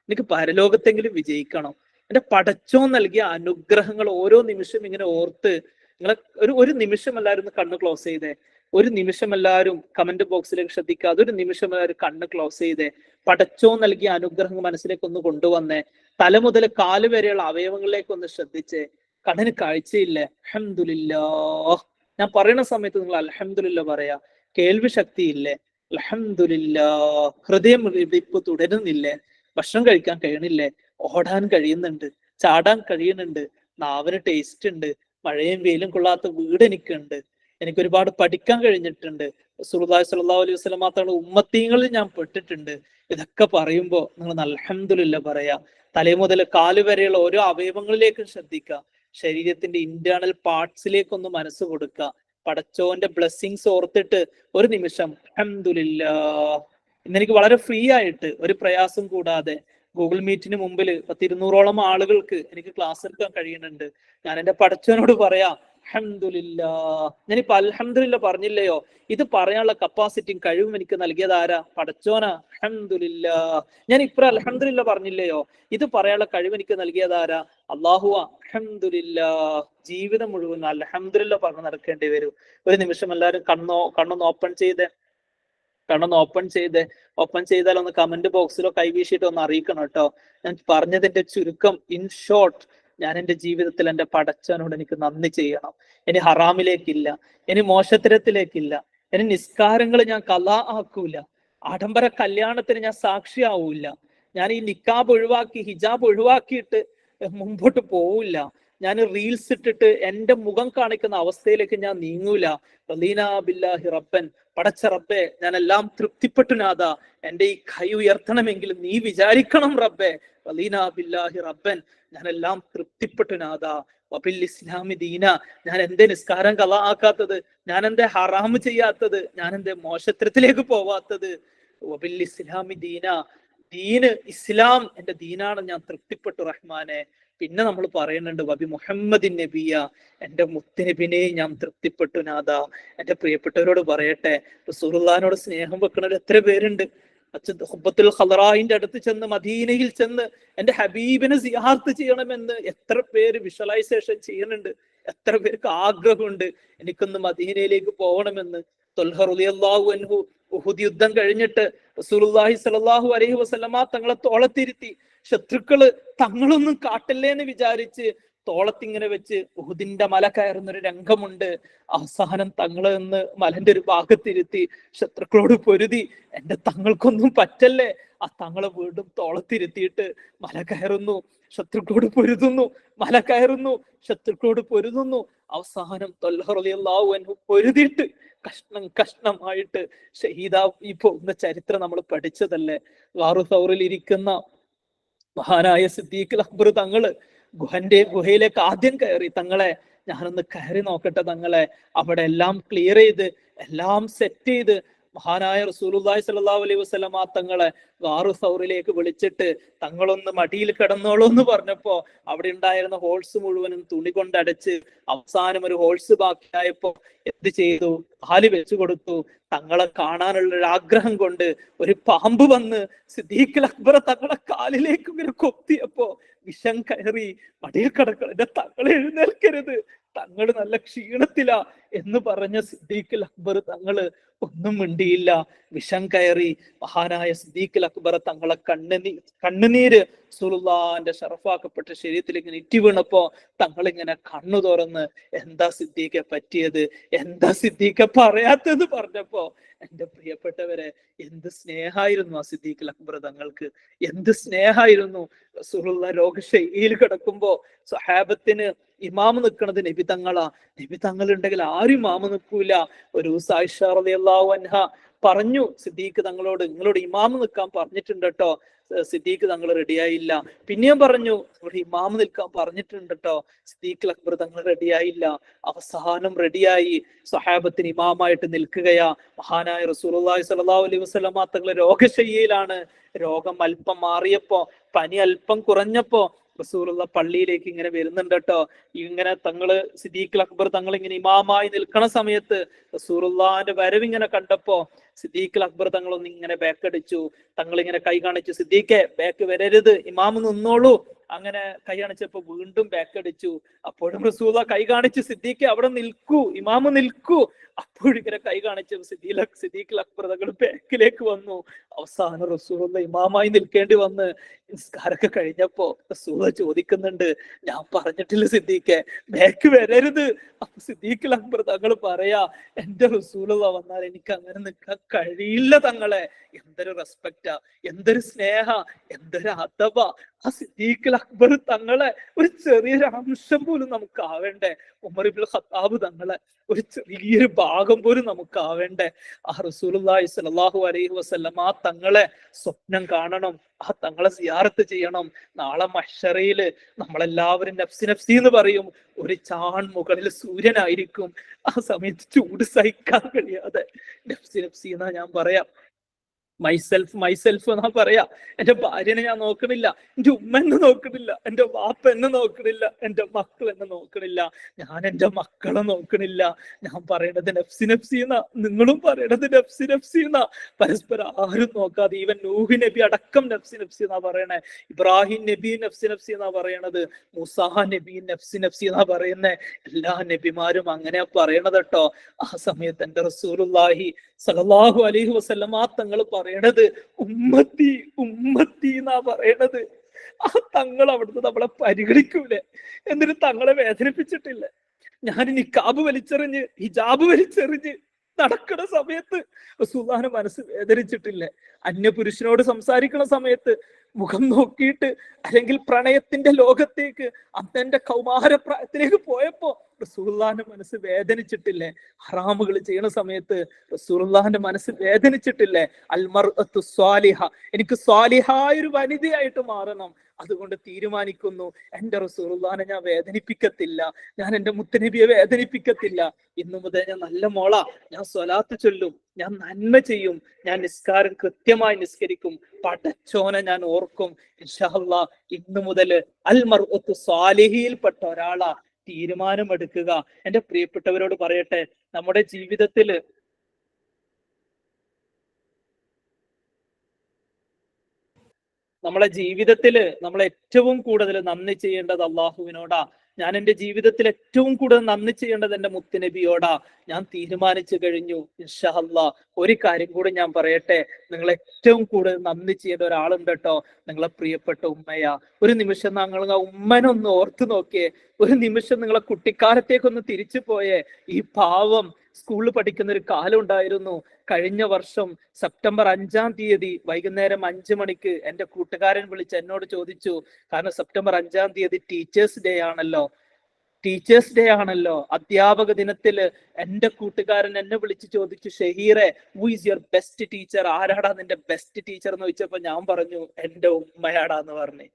എനിക്ക് പരലോകത്തെങ്കിലും വിജയിക്കണം. എന്റെ പടച്ചോൻ നൽകിയ അനുഗ്രഹങ്ങൾ ഓരോ നിമിഷം ഇങ്ങനെ ഓർത്ത് നിങ്ങളെ ഒരു നിമിഷം എല്ലാവരും ഒന്ന് കണ്ണ് ക്ലോസ് ചെയ്തേ. ഒരു നിമിഷം എല്ലാവരും കമന്റ് ബോക്സിലേക്ക് ശ്രദ്ധിക്കാതെ ഒരു നിമിഷം എല്ലാവരും കണ്ണ് ക്ലോസ് ചെയ്തേ. പടച്ചോൻ നൽകിയ അനുഗ്രഹങ്ങൾ മനസ്സിലേക്ക് ഒന്ന് കൊണ്ടുവന്നേ. തല മുതൽ കാല് വരെയുള്ള അവയവങ്ങളിലേക്ക് ഒന്ന് ശ്രദ്ധിച്ചേ. കണ്ണിന് കാഴ്ചയില്ലേ? അൽഹംദുലില്ലാഹ്. ഞാൻ പറയുന്ന സമയത്ത് നിങ്ങൾ അൽഹംദുലില്ലാഹ് പറയാ. കേൾവി ശക്തിയില്ലേ? അൽഹംദുലില്ലാഹ്. ഹൃദയം ഇടിപ്പ് തുടരുന്നില്ലേ? ഭക്ഷണം കഴിക്കാൻ കഴിയണില്ലേ? ഓടാൻ കഴിയുന്നുണ്ട്, ചാടാൻ കഴിയുന്നുണ്ട്, നാവിന് ടേസ്റ്റ് ഉണ്ട്, മഴയും വെയിലും കൊള്ളാത്ത വീട് എനിക്കുണ്ട്, എനിക്ക് ഒരുപാട് പഠിക്കാൻ കഴിഞ്ഞിട്ടുണ്ട്, റസൂലുള്ളാഹി സ്വല്ലല്ലാഹു അലൈഹി വസല്ലം മാത്രമാണ് ഉമ്മത്തീങ്ങളിൽ ഞാൻ പെട്ടിട്ടുണ്ട്. ഇതൊക്കെ പറയുമ്പോ നിങ്ങൾ അൽഹംദുലില്ലാഹ് പറയാ. തലേ മുതൽ കാല് വരെയുള്ള ഓരോ അവയവങ്ങളിലേക്കും ശ്രദ്ധിക്കുക. ശരീരത്തിന്റെ ഇന്റേണൽ പാർട്സിലേക്കൊന്ന് മനസ്സ് കൊടുക്കുക. പടച്ചോന്റെ ബ്ലെസ്സിങ്സ് ഓർത്തിട്ട് ഒരു നിമിഷം അൽഹംദുലില്ലാഹ്. ഇന്നെനിക്ക് വളരെ ഫ്രീ ആയിട്ട് ഒരു പ്രയാസം കൂടാതെ ഗൂഗിൾ മീറ്റിന് മുമ്പിൽ 100-200ഓളം ആളുകൾക്ക് എനിക്ക് ക്ലാസ് എടുക്കാൻ കഴിയുന്നുണ്ട്. ഞാൻ എന്റെ പടച്ചവനോട് പറയാ അൽഹംദുലില്ലാഹ്. ഞാനിപ്പോ അൽഹംദുലില്ലാഹ് പറഞ്ഞില്ലയോ, ഇത് പറയാനുള്ള കപ്പാസിറ്റിയും കഴിവും എനിക്ക് നൽകിയത് ആരാ? പടച്ചോനാ. അൽഹംദുലില്ലാഹ്. ഞാൻ ഇപ്പൊ അൽഹംദുലില്ലാഹ് പറഞ്ഞില്ലയോ, ഇത് പറയാനുള്ള കഴിവ് എനിക്ക് നൽകിയത് ആരാ? അല്ലാഹുവാ. അൽഹംദുലില്ലാഹ്. ജീവിതം മുഴുവൻ അൽഹംദുലില്ലാഹ് പറഞ്ഞു നടക്കേണ്ടി വരും. ഒരു നിമിഷം എല്ലാവരും കണ്ണൊന്ന് ഓപ്പൺ ചെയ്തേ. ഓപ്പൺ ചെയ്താൽ ഒന്ന് കമന്റ് ബോക്സിലോ കൈവീശിട്ടോ ഒന്ന് അറിയിക്കണം കേട്ടോ. ഞാൻ പറഞ്ഞതിന്റെ ചുരുക്കം, ഇൻ ഷോർട്ട്, ഞാൻ എന്റെ ജീവിതത്തിൽ എന്റെ പടച്ചവനോട് എനിക്ക് നന്ദി ചെയ്യണം. ഇനി ഹറാമിലേക്കില്ല, ഇനി മോശത്തരത്തിലേക്കില്ല, ഇനി നിസ്കാരങ്ങൾ ഞാൻ ഖളാ ആക്കൂല, ആഡംബര കല്യാണത്തിന് ഞാൻ സാക്ഷിയാവൂല, ഞാൻ ഈ നിക്കാബ് ഒഴിവാക്കി ഹിജാബ് ഒഴിവാക്കിയിട്ട് മുമ്പോട്ട് പോവില്ല, ഞാൻ റീൽസ് ഇട്ടിട്ട് എന്റെ മുഖം കാണിക്കുന്ന അവസ്ഥയിലേക്ക് ഞാൻ നീങ്ങൂല. റളീനാ ബില്ലാഹി റബ്ബൻ. പടച്ച റബ്ബേ, ഞാൻ എല്ലാം തൃപ്തിപ്പെട്ടു നാഥ, എന്റെ ഈ കൈ ഉയർത്തണമെങ്കിൽ നീ വിചാരിക്കണം റബ്ബേ. റളീനാ ബില്ലാഹി റബ്ബൻ. ഞാൻ എല്ലാം തൃപ്തിപ്പെട്ടു നാഥ. വബിൽ ഇസ്ലാമി ദീന. ഞാൻ എന്റെ നിസ്കാരം ഖളാ ആക്കാത്തത്, ഞാൻ എന്റെ ഹറാമ് ചെയ്യാത്തത്, ഞാൻ എന്റെ മോശത്തരത്തിലേക്ക് പോവാത്തത്. വബിൽ ഇസ്ലാമി ദീന. ദീന് ഇസ്ലാം എന്റെ ദീനാണ്, ഞാൻ തൃപ്തിപ്പെട്ടു റഹ്മാനെ. പിന്നെ നമ്മൾ പറയുന്നുണ്ട് വബി മുഹമ്മദിൻ നബിയ. എന്റെ മുത്തുനബിനെ ഞാൻ തൃപ്തിപ്പെട്ടു നാഥ. എന്റെ പ്രിയപ്പെട്ടവരോട് പറയട്ടെ, റസൂലുള്ളാഹിനോട് സ്നേഹം വെക്കുന്നവർ എത്ര പേരുണ്ട്? ഹുബ്ബത്തുൽ ഖളറായിന്റെ അടുത്ത് ചെന്ന്, മദീനയിൽ ചെന്ന് എന്റെ ഹബീബിനെ സിയാറത്ത് ചെയ്യണമെന്ന് എത്ര പേര് വിഷ്വലൈസേഷൻ ചെയ്യുന്നുണ്ട്? എത്ര പേർക്ക് ആഗ്രഹമുണ്ട് എനിക്കൊന്ന് മദീനയിലേക്ക് പോകണമെന്ന്? ത്വൽഹ റളിയല്ലാഹു അൻഹു ഉഹുദ് യുദ്ധം കഴിഞ്ഞിട്ട് റസൂലുള്ളാഹി സ്വല്ലല്ലാഹു അലൈഹി വസല്ലമ തങ്ങളെ തോളത്തിരുത്തി, ശത്രുക്കള് തങ്ങളൊന്നും കാട്ടല്ലേ എന്ന് വിചാരിച്ച് തോളത്തിങ്ങനെ വെച്ച് ഉഹുദിന്റെ മല കയറുന്ന ഒരു രംഗമുണ്ട്. അവസാനം തങ്ങള് നിന്ന് മലന്റെ ഒരു ഭാഗത്തിരുത്തി ശത്രുക്കളോട് പൊരുതി, എന്റെ തങ്ങൾക്കൊന്നും പറ്റല്ലേ. ആ തങ്ങളെ വീണ്ടും തോളത്തിരുത്തിയിട്ട് മല കയറുന്നു, ശത്രുക്കളോട് പൊരുതുന്നു, മല കയറുന്നു, ശത്രുക്കളോട് പൊരുതുന്നു. അവസാനം ത്വൽഹ റളിയല്ലാഹു അൻഹു പൊരുതിയിട്ട് കഷ്ണം കഷ്ണമായിട്ട് ഷഹീദായി പോകുന്ന ചരിത്രം നമ്മൾ പഠിച്ചതല്ലേ. ഗാറു സൗറിൽ ഇരിക്കുന്ന മഹാനായ സിദ്ദീഖുൽ അക്ബർ തങ്ങള് ഗുഹയിലേക്ക് ആദ്യം കയറി. തങ്ങളെ ഞാനൊന്ന് കയറി നോക്കട്ടെ തങ്ങളെ. അവിടെ എല്ലാം ക്ലിയർ ചെയ്ത്, എല്ലാം സെറ്റ് ചെയ്ത് മഹാനായ റസൂലുള്ളാഹി സ്വല്ലല്ലാഹു അലൈഹി വസല്ലമ തങ്ങളെ ഗാറു സൗറിലേക്ക് വിളിച്ചിട്ട് തങ്ങളൊന്ന് മടിയിൽ കിടന്നോളൂ എന്ന് പറഞ്ഞപ്പോ അവിടെ ഉണ്ടായിരുന്ന ഹോൾസ് മുഴുവനും തുണി കൊണ്ടടച്ച് അവസാനം ഒരു ഹോൾസ് ബാക്കിയായപ്പോ എന്ത് ചെയ്തു? കാല് വെച്ചു കൊടുത്തു. തങ്ങളെ കാണാനുള്ള ഒരു ആഗ്രഹം കൊണ്ട് ഒരു പാമ്പ് വന്ന് സിദ്ദീഖുൽ അക്ബർ തങ്ങളെ കാലിലേക്ക് ഇങ്ങനെ കൊത്തിയപ്പോ വിഷം കയറി. മടിയിൽ കിടക്കണം, എന്റെ തങ്ങളെ എഴുന്നേൽക്കരുത്, തങ്ങള് നല്ല ക്ഷീണത്തിലാ എന്ന് പറഞ്ഞ സിദ്ദീഖുൽ അക്ബർ തങ്ങള് ഒന്നും മിണ്ടിയില്ല. വിഷം കയറി. മഹാനായ സിദ്ദീഖുൽ അക്ബർ തങ്ങളെ കണ്ണുനീര് റസൂലുള്ളാഹിന്റെ ശറഫാക്കപ്പെട്ട ശരീരത്തിലേക്ക് നെറ്റി വീണപ്പോ തങ്ങളിങ്ങനെ കണ്ണു തുറന്ന്, എന്താ സിദ്ദീഖെ പറ്റിയത്, എന്താ സിദ്ദീഖെ പറയാത്തത് പറഞ്ഞപ്പോ, എന്റെ പ്രിയപ്പെട്ടവരെ, എന്ത് സ്നേഹായിരുന്നു ആ സിദ്ദീഖുൽ അക്ബർ തങ്ങൾക്ക്, എന്ത് സ്നേഹായിരുന്നു. റസൂലുള്ളാഹി രോഗശൈലിയിൽ കിടക്കുമ്പോ സ്വഹാബത്തിന് ഇമാമ് നിൽക്കുന്നത് നബി തങ്ങളാ. നബി തങ്ങൾ ഉണ്ടെങ്കിൽ ആരും ഇമാമ് നിൽക്കൂല. ഒരു ദിവസം ആയിഷ റളിയല്ലാഹു അൻഹ പറഞ്ഞു സിദ്ദീഖ് തങ്ങളോട്, നിങ്ങളോട് ഇമാമ് നിൽക്കാൻ പറഞ്ഞിട്ടുണ്ട് കേട്ടോ. സിദ്ദീഖ് തങ്ങൾ റെഡിയായില്ല. പിന്നെയും പറഞ്ഞു, നിങ്ങളോട് ഇമാമ് നിൽക്കാൻ പറഞ്ഞിട്ടുണ്ട് കേട്ടോ. സിദ്ദീഖുൽ അക്ബർ തങ്ങൾ റെഡിയായില്ല. അവസാനം റെഡിയായി, സ്വഹാബത്തിന് ഇമാമായിട്ട് നിൽക്കുകയാ. മഹാനായ റസൂലുള്ളാഹി സ്വല്ലല്ലാഹു അലൈഹി വസല്ലമ തങ്ങൾ രോഗശയ്യയിലാണ്. രോഗം അല്പം മാറിയപ്പോ, പനി അല്പം കുറഞ്ഞപ്പോ റസൂലുള്ള പള്ളിയിലേക്ക് ഇങ്ങനെ വരുന്നുണ്ട് കേട്ടോ. ഇങ്ങനെ സിദ്ദീഖുൽ അക്ബർ തങ്ങൾ ഇങ്ങനെ ഇമാമായി നിൽക്കണ സമയത്ത് റസൂലുള്ളാന്റെ വരവിങ്ങനെ കണ്ടപ്പോ സിദ്ദീഖുൽ അക്ബർ തങ്ങളൊന്ന് ഇങ്ങനെ ബാക്കടിച്ചു. തങ്ങൾ ഇങ്ങനെ കൈ കാണിച്ചു, സിദ്ദീഖെ ബാക്ക് വരരുത്, ഇമാമ് നിന്നോളൂ. അങ്ങനെ കൈ കാണിച്ചപ്പോ വീണ്ടും ബാക്കടിച്ചു. അപ്പോഴും റസൂല കൈ കാണിച്ചു, സിദ്ദീഖെ അവിടെ നിൽക്കൂ, ഇമാമ് നിൽക്കൂ. അപ്പോഴിങ്ങനെ കൈ കാണിച്ചു സിദ്ദീഖുൽ അക്ബർ തങ്ങൾ ബാക്കിലേക്ക് വന്നു. അവസാനം റസൂല ഇമാമായി നിൽക്കേണ്ടി വന്ന് നിസ്കാരമൊക്കെ കഴിഞ്ഞപ്പോ റസൂല ചോദിക്കുന്നുണ്ട്, ഞാൻ പറഞ്ഞിട്ടില്ല സിദ്ദീഖെ ബാക്ക് വരരുത്. അപ്പൊ സിദ്ദീഖുൽ അക്ബർ തങ്ങൾ പറയാ, എന്റെ റസൂലുള്ള വന്നാൽ എനിക്ക് അങ്ങനെ നിൽക്കാൻ കഴിയില്ല തങ്ങളെ. എന്തൊരു റെസ്പെക്റ്റാ, എന്തൊരു സ്നേഹ, എന്തൊരു അദബ. ആ സിദ്ദീഖുൽ അക്ബർ തങ്ങളെ ഒരു ചെറിയൊരു അംശം പോലും നമുക്ക് ആവേണ്ടേ. ഉമർ ഇബ്നുൽ ഖത്താബ് തങ്ങളെ ഒരു ചെറിയൊരു ഭാഗം പോലും നമുക്ക് ആവേണ്ടേ. ആ റസൂലുള്ളാഹി സ്വല്ലല്ലാഹു അലൈഹി വസല്ലം ആ തങ്ങളെ സ്വപ്നം കാണണം, ആ തങ്ങളെ സിയാറത്ത് ചെയ്യണം. നാളെ മഹ്ശറയില് നമ്മളെല്ലാവരും നഫ്സി നഫ്സി എന്ന് പറയും. ഒരു ചാൺ മുകളിൽ സൂര്യനായിരിക്കും. ആ സമയത്ത് ചൂട് സഹിക്കാൻ കഴിയാതെ നഫ്സി നഫ്സി എന്നാ ഞാൻ പറയാം, മൈസെൽഫ് എന്നാ പറയാ. എന്റെ ഭാര്യനെ ഞാൻ നോക്കണില്ല, എന്റെ ഉമ്മ എന്നെ നോക്കണില്ല, എന്റെ വാപ്പ എന്നെ നോക്കണില്ല, എന്റെ മക്കൾ എന്നെ നോക്കണില്ല, ഞാൻ എന്റെ മക്കളെ നോക്കണില്ല. ഞാൻ പറയണത് നഫ്സി നഫ്സി എന്നാ, നിങ്ങളും പറയണത് നഫ്സി നഫ്സി എന്നാ. പരസ്പരം ആരും നോക്കാതെ, ഈവൻ നൂഹ് നബി അടക്കം നഫ്സി നഫ്സി എന്നാ പറയണേ, ഇബ്രാഹിം നബി നഫ്സി നഫ്സി എന്നാ പറയണത്, മൂസാ നബി നഫ്സി നഫ്സി എന്നാ പറയുന്നേ. എല്ലാ നബിമാരും അങ്ങനെ പറയണത് കേട്ടോ. ആ സമയത്ത് എന്റെ റസൂലുള്ളാഹി സ്വല്ലല്ലാഹു അലൈഹി വസല്ലം ആ തങ്ങൾ പറയണത് ഉമ്മത്തി ഉമ്മത്തി എന്നാ പറയണത്. ആ തങ്ങൾ അവിടുന്ന് നമ്മളെ പരിഗണിക്കൂലേ? എന്നിട്ട് തങ്ങളെ വേദനിപ്പിച്ചിട്ടില്ല. ഞാൻ നിക്കാബ് വലിച്ചെറിഞ്ഞ് ഹിജാബ് വലിച്ചെറിഞ്ഞ് നടക്കുന്ന സമയത്ത് റസൂലുള്ളാഹിന്റെ മനസ്സ് വേദനിച്ചിട്ടില്ലേ? അന്യപുരുഷനോട് സംസാരിക്കുന്ന സമയത്ത് മുഖം നോക്കിയിട്ട്, അല്ലെങ്കിൽ പ്രണയത്തിന്റെ ലോകത്തേക്ക് അന്നെന്റെ കൗമാരപ്രായത്തിലേക്ക് പോയപ്പോ റസൂലുള്ളാഹിന്റെ മനസ്സ് വേദനിച്ചിട്ടില്ലേ? ഹറാമുകൾ ചെയ്യണ സമയത്ത് റസൂലുള്ളാഹിന്റെ മനസ്സ് വേദനിച്ചിട്ടില്ലേ? അൽമർഅത്തു സ്വാലിഹ, എനിക്ക് സ്വാലിഹായ ഒരു വനിതയായിട്ട് മാറണം, അതുകൊണ്ട് തീരുമാനിക്കുന്നു എന്റെ റസൂലുള്ളാഹിനെ ഞാൻ വേദനിപ്പിക്കത്തില്ല, ഞാൻ എന്റെ മുത്തനബിയെ വേദനിപ്പിക്കത്തില്ല. ഇന്നു മുതൽ ഞാൻ നല്ല മോളാ, ഞാൻ സ്വലാത്ത് ചൊല്ലും, ഞാൻ നന്മ ചെയ്യും, ഞാൻ നിസ്കാരം കൃത്യമായി നിസ്കരിക്കും, പടച്ചോനെ ഞാൻ ഓർക്കും. ഇൻഷാ അല്ലാഹ് ഇന്നു മുതൽ അൽമർഅത്തു സ്വാലിഹിയിൽപ്പെട്ട ഒരാളാ തീരുമാനമെടുക്കുക. എന്റെ പ്രിയപ്പെട്ടവരോട് പറയട്ടെ, നമ്മുടെ ജീവിതത്തിൽ നമ്മൾ ഏറ്റവും കൂടുതൽ നന്ദി ചെയ്യേണ്ടത് അള്ളാഹുവിനോടാ. ഞാൻ എന്റെ ജീവിതത്തിൽ ഏറ്റവും കൂടുതൽ നന്ദി ചെയ്യേണ്ടത് എന്റെ മുത്തുനബിയോടാ. ഞാൻ തീരുമാനിച്ചു കഴിഞ്ഞു. ഇൻഷാ അല്ലാഹ് ഒരു കാര്യം കൂടി ഞാൻ പറയട്ടെ, നിങ്ങൾ ഏറ്റവും കൂടുതൽ നന്ദി ചെയ്യേണ്ട ഒരാളുണ്ട് കേട്ടോ, നിങ്ങളെ പ്രിയപ്പെട്ട ഉമ്മയാ. ഒരു നിമിഷം നിങ്ങൾ ആ ഉമ്മനൊന്ന് ഓർത്തു നോക്കിയേ, ഒരു നിമിഷം നിങ്ങളെ കുട്ടിക്കാലത്തേക്കൊന്ന് തിരിച്ചു പോയേ. ഈ പാവം സ്കൂളിൽ പഠിക്കുന്ന ഒരു കാലം ഉണ്ടായിരുന്നു. കഴിഞ്ഞ വർഷം സെപ്റ്റംബർ 5-ാം തീയതി വൈകുന്നേരം 5 മണിക്ക് എന്റെ കൂട്ടുകാരൻ വിളിച്ച് എന്നോട് ചോദിച്ചു, കാരണം സെപ്റ്റംബർ 5-ാം തീയതി ടീച്ചേഴ്സ് ഡേ ആണല്ലോ, അധ്യാപക ദിനത്തില് എന്റെ കൂട്ടുകാരൻ എന്നെ വിളിച്ച് ചോദിച്ചു, ഷഹീറെ who is your best teacher, ആരാടാ നിന്റെ ബെസ്റ്റ് ടീച്ചർ എന്ന് ചോദിച്ചപ്പോ ഞാൻ പറഞ്ഞു എന്റെ ഉമ്മയാടാന്ന് പറഞ്ഞു.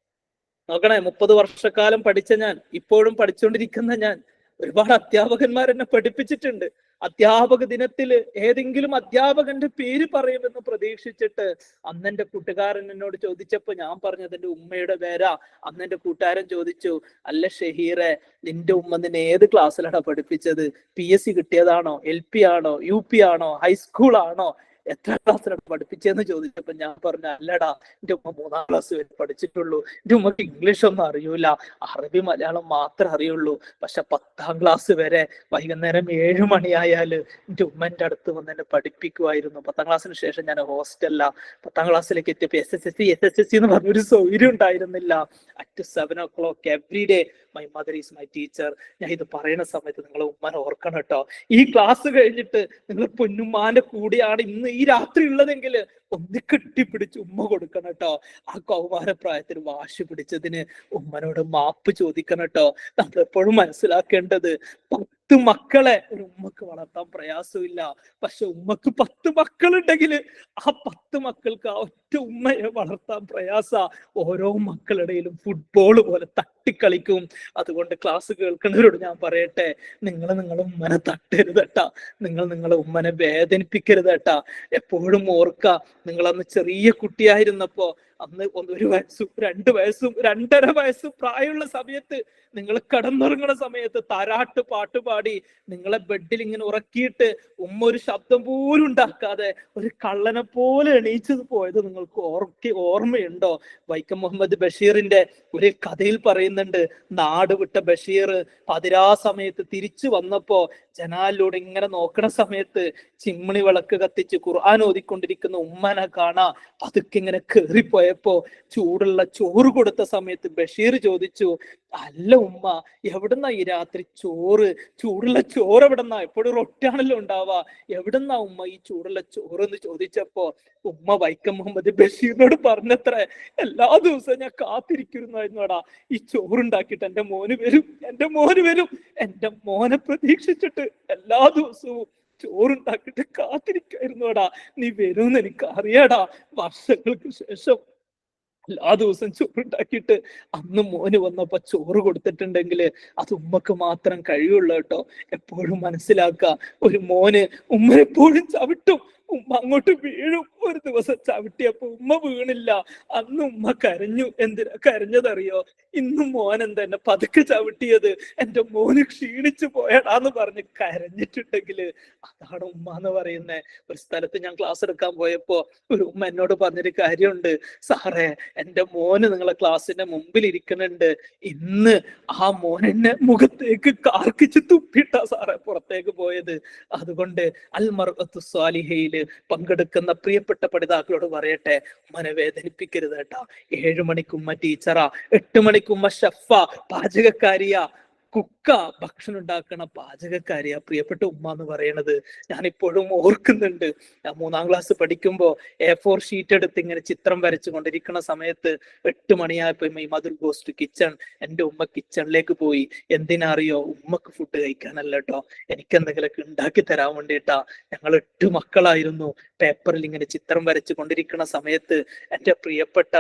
നോക്കണേ, 30 വർഷക്കാലം പഠിച്ച ഞാൻ, ഇപ്പോഴും പഠിച്ചുകൊണ്ടിരിക്കുന്ന ഞാൻ, ഒരുപാട് അധ്യാപകന്മാർ എന്നെ പഠിപ്പിച്ചിട്ടുണ്ട്. അധ്യാപക ദിനത്തില് ഏതെങ്കിലും അധ്യാപകന്റെ പേര് പറയുമെന്ന് പ്രതീക്ഷിച്ചിട്ട് അന്നെന്റെ കൂട്ടുകാരൻ എന്നോട് ചോദിച്ചപ്പോ ഞാൻ പറഞ്ഞത് എന്റെ ഉമ്മയുടെ പേരാ. അന്നെന്റെ കൂട്ടുകാരൻ ചോദിച്ചു, അല്ല ഷഹീറെ, നിന്റെ ഉമ്മ നിന്നെ ഏത് ക്ലാസ്സിലാണ് പഠിപ്പിച്ചത്? PSC കിട്ടിയതാണോ, LP ആണോ, UP ആണോ, ഹൈസ്കൂൾ ആണോ, എത്ര ക്ലാസ്സിലാണ് പഠിപ്പിച്ചതെന്ന് ചോദിച്ചപ്പോ ഞാൻ പറഞ്ഞു, അല്ലടാ, എന്റെ ഉമ്മ 3-ാം ക്ലാസ് വരെ പഠിച്ചിട്ടുള്ളൂ, എന്റെ ഉമ്മക്ക് ഇംഗ്ലീഷ് ഒന്നും അറിയൂല, അറബി മലയാളം മാത്രമേ അറിയുള്ളൂ. പക്ഷെ 10-ാം ക്ലാസ് വരെ വൈകുന്നേരം 7 മണിയായാല് എന്റെ ഉമ്മന്റെ അടുത്ത് വന്ന് എന്നെ പഠിപ്പിക്കുമായിരുന്നു. 10-ാം ക്ലാസ്സിന് ശേഷം ഞാൻ ഹോസ്റ്റലില. 10-ാം ക്ലാസ്സിലേക്ക് എത്തിയപ്പോ SSC എന്ന് പറഞ്ഞൊരു സൗകര്യം ഉണ്ടായിരുന്നില്ല. At 7 o'clock every day my mother is my teacher. ഞാൻ ഇത് പറയുന്ന സമയത്ത് നിങ്ങളെ ഉമ്മനെ ഓർക്കണം കേട്ടോ. ഈ ക്ലാസ് കഴിഞ്ഞിട്ട് നിങ്ങൾ പൊന്നുമ്മാന്റെ കൂടെയാണ് ഇന്ന് ഈ രാത്രി ഉള്ളതെങ്കിൽ ഒന്ന് കെട്ടിപ്പിടിച്ച് ഉമ്മ കൊടുക്കണം കേട്ടോ. ആ കൗമാരപ്രായത്തിൽ വാശി പിടിച്ചതിന് ഉമ്മനോട് മാപ്പ് ചോദിക്കണം കേട്ടോ. നമ്മൾ എപ്പോഴും മനസ്സിലാക്കേണ്ടത്, 10 മക്കളെ ഒരു ഉമ്മക്ക് വളർത്താൻ പ്രയാസമില്ല. പക്ഷെ ഉമ്മക്ക് 10 മക്കളുണ്ടെങ്കിൽ ആ 10 മക്കൾക്ക് ആ ഒറ്റ ഉമ്മയെ വളർത്താൻ പ്രയാസ. ഓരോ മക്കളുടെയിലും ഫുട്ബോൾ പോലെ തട്ടിക്കളിക്കും. അതുകൊണ്ട് ക്ലാസ് കേൾക്കുന്നവരോട് ഞാൻ പറയട്ടെ, നിങ്ങളെ ഉമ്മനെ തട്ടരുതട്ടാ, നിങ്ങളെ ഉമ്മനെ വേദനിപ്പിക്കരുതട്ടാ. എപ്പോഴും ഓർക്ക, നിങ്ങളന്ന് ചെറിയ കുട്ടിയായിരുന്നപ്പോ അന്ന് 1 വയസ്സും 2 വയസ്സും 2.5 വയസ്സും പ്രായമുള്ള സമയത്ത് നിങ്ങൾ കിടന്നുറങ്ങുന്ന സമയത്ത് താരാട്ട് പാട്ട് പാടി നിങ്ങളെ ബെഡിൽ ഇങ്ങനെ ഉറക്കിയിട്ട് ഉമ്മ ഒരു ശബ്ദം പോലും ഉണ്ടാക്കാതെ ഒരു കള്ളനെ പോലെ എണീച്ചത് പോയത് നിങ്ങൾക്ക് ഓർമ്മയുണ്ടോ? വൈക്കം മുഹമ്മദ് ബഷീറിന്റെ ഒരു കഥയിൽ പറയുന്നുണ്ട്, നാട് വിട്ട ബഷീർ പതിരാ സമയത്ത് തിരിച്ചു വന്നപ്പോ ജനാലിലൂടെ ഇങ്ങനെ നോക്കണ സമയത്ത് ചിമ്മിണി വിളക്ക് കത്തിച്ച് ഖുർആൻ ഓതിക്കൊണ്ടിരിക്കുന്ന ഉമ്മനെ കാണാ. അതൊക്കെ ഇങ്ങനെ കേറിപ്പോയപ്പോ ചൂടുള്ള ചോറ് കൊടുത്ത സമയത്ത് ബഷീർ ചോദിച്ചു, അല്ല ഉമ്മ, എവിടുന്നാ ഈ രാത്രി ചോറ്? ചൂടുള്ള ചോറ് എവിടെന്നാ? എപ്പോഴും റൊട്ടിയാണല്ലോ ഉണ്ടാവാ, എവിടുന്നാ ഉമ്മ ഈ ചൂടുള്ള ചോറ് എന്ന് ചോദിച്ചപ്പോ ഉമ്മ വൈക്കം മുഹമ്മദ് ബഷീറിനോട് പറഞ്ഞത്രേ, എല്ലാ ദിവസവും ഞാൻ കാത്തിരിക്കുന്നായിരുന്നുടാ ഈ ചോറുണ്ടാക്കിയിട്ട് എന്റെ മോന് വരും, എന്റെ മോന് വരും, എന്റെ മോനെ പ്രതീക്ഷിച്ചിട്ട് എല്ലാ ദിവസവും ചോറുണ്ടാക്കിയിട്ട് കാത്തിരിക്കായിരുന്നുടാ, നീ വരുമെന്ന് എനിക്ക് അറിയാടാ. വർഷങ്ങൾക്ക് ശേഷം എല്ലാ ദിവസവും ചോറുണ്ടാക്കിയിട്ട് അന്ന് മോന് വന്നപ്പോ ചോറ് കൊടുത്തിട്ടുണ്ടെങ്കിൽ അത് ഉമ്മക്ക് മാത്രം കഴിയുള്ളൂ കേട്ടോ. എപ്പോഴും മനസ്സിലാക്കുക, ഒരു മോന് ഉമ്മ എപ്പോഴും ചവിട്ടും, ഉമ്മ അങ്ങോട്ട് വീഴും. ഒരു ദിവസം ചവിട്ടിയപ്പോ ഉമ്മ വീണില്ല, അന്ന് ഉമ്മ കരഞ്ഞു. എന്തിനാ കരഞ്ഞതറിയോ? ഇന്നും മോൻ എന്താ എന്നെ പതുക്കെ ചവിട്ടിയത്, എന്റെ മോന് ക്ഷീണിച്ചു പോയടാന്ന് പറഞ്ഞ് കരഞ്ഞിട്ടുണ്ടെങ്കില് അതാണ് ഉമ്മ എന്ന് പറയുന്നത്. ഒരു സ്ഥലത്ത് ഞാൻ ക്ലാസ് എടുക്കാൻ പോയപ്പോ ഒരു ഉമ്മ എന്നോട് പറഞ്ഞൊരു കാര്യമുണ്ട്, സാറേ എന്റെ മോന് നിങ്ങളെ ക്ലാസ്സിന്റെ മുമ്പിൽ ഇരിക്കുന്നുണ്ട്, ഇന്ന് ആ മോനെന്നെ മുഖത്തേക്ക് കാർക്കിച്ച് തുപ്പിട്ടാ സാറേ പുറത്തേക്ക് പോയത്. അതുകൊണ്ട് അൽ മർഅത്തു സ്വാലിഹയില് പങ്കെടുക്കുന്ന പ്രിയപ്പെട്ട പഠിതാക്കളോട് പറയട്ടെ, ഉമ്മനെ വേദനിപ്പിക്കരുത് കേട്ടാ. 7 മണിക്കുമ്മ ടീച്ചറാ, 8 മണിക്കുമ്മ ഷെഫാ, പാചകക്കാരിയാ, കുക്ക, ഭക്ഷണം ഉണ്ടാക്കണ പാചകക്കാരിയാ പ്രിയപ്പെട്ട ഉമ്മ എന്ന് പറയണത്. ഞാൻ ഇപ്പോഴും ഓർക്കുന്നുണ്ട്. ഞാൻ 3-ാം ക്ലാസ് പഠിക്കുമ്പോ A4 ഷീറ്റ് എടുത്ത് ഇങ്ങനെ ചിത്രം വരച്ചു കൊണ്ടിരിക്കുന്ന സമയത്ത് 8 മണിയായപ്പോ ഈ മദർ ഗോസ് ടു കിച്ചൺ, എന്റെ ഉമ്മ കിച്ചണിലേക്ക് പോയി. എന്തിനാ അറിയോ? ഉമ്മക്ക് ഫുഡ് കഴിക്കാനല്ല കേട്ടോ, എനിക്ക് എന്തെങ്കിലുമൊക്കെ ഉണ്ടാക്കി തരാൻ വേണ്ടിയിട്ടാ. ഞങ്ങൾ 8 മക്കളായിരുന്നു. പേപ്പറിൽ ഇങ്ങനെ ചിത്രം വരച്ചു കൊണ്ടിരിക്കുന്ന സമയത്ത് എന്റെ പ്രിയപ്പെട്ട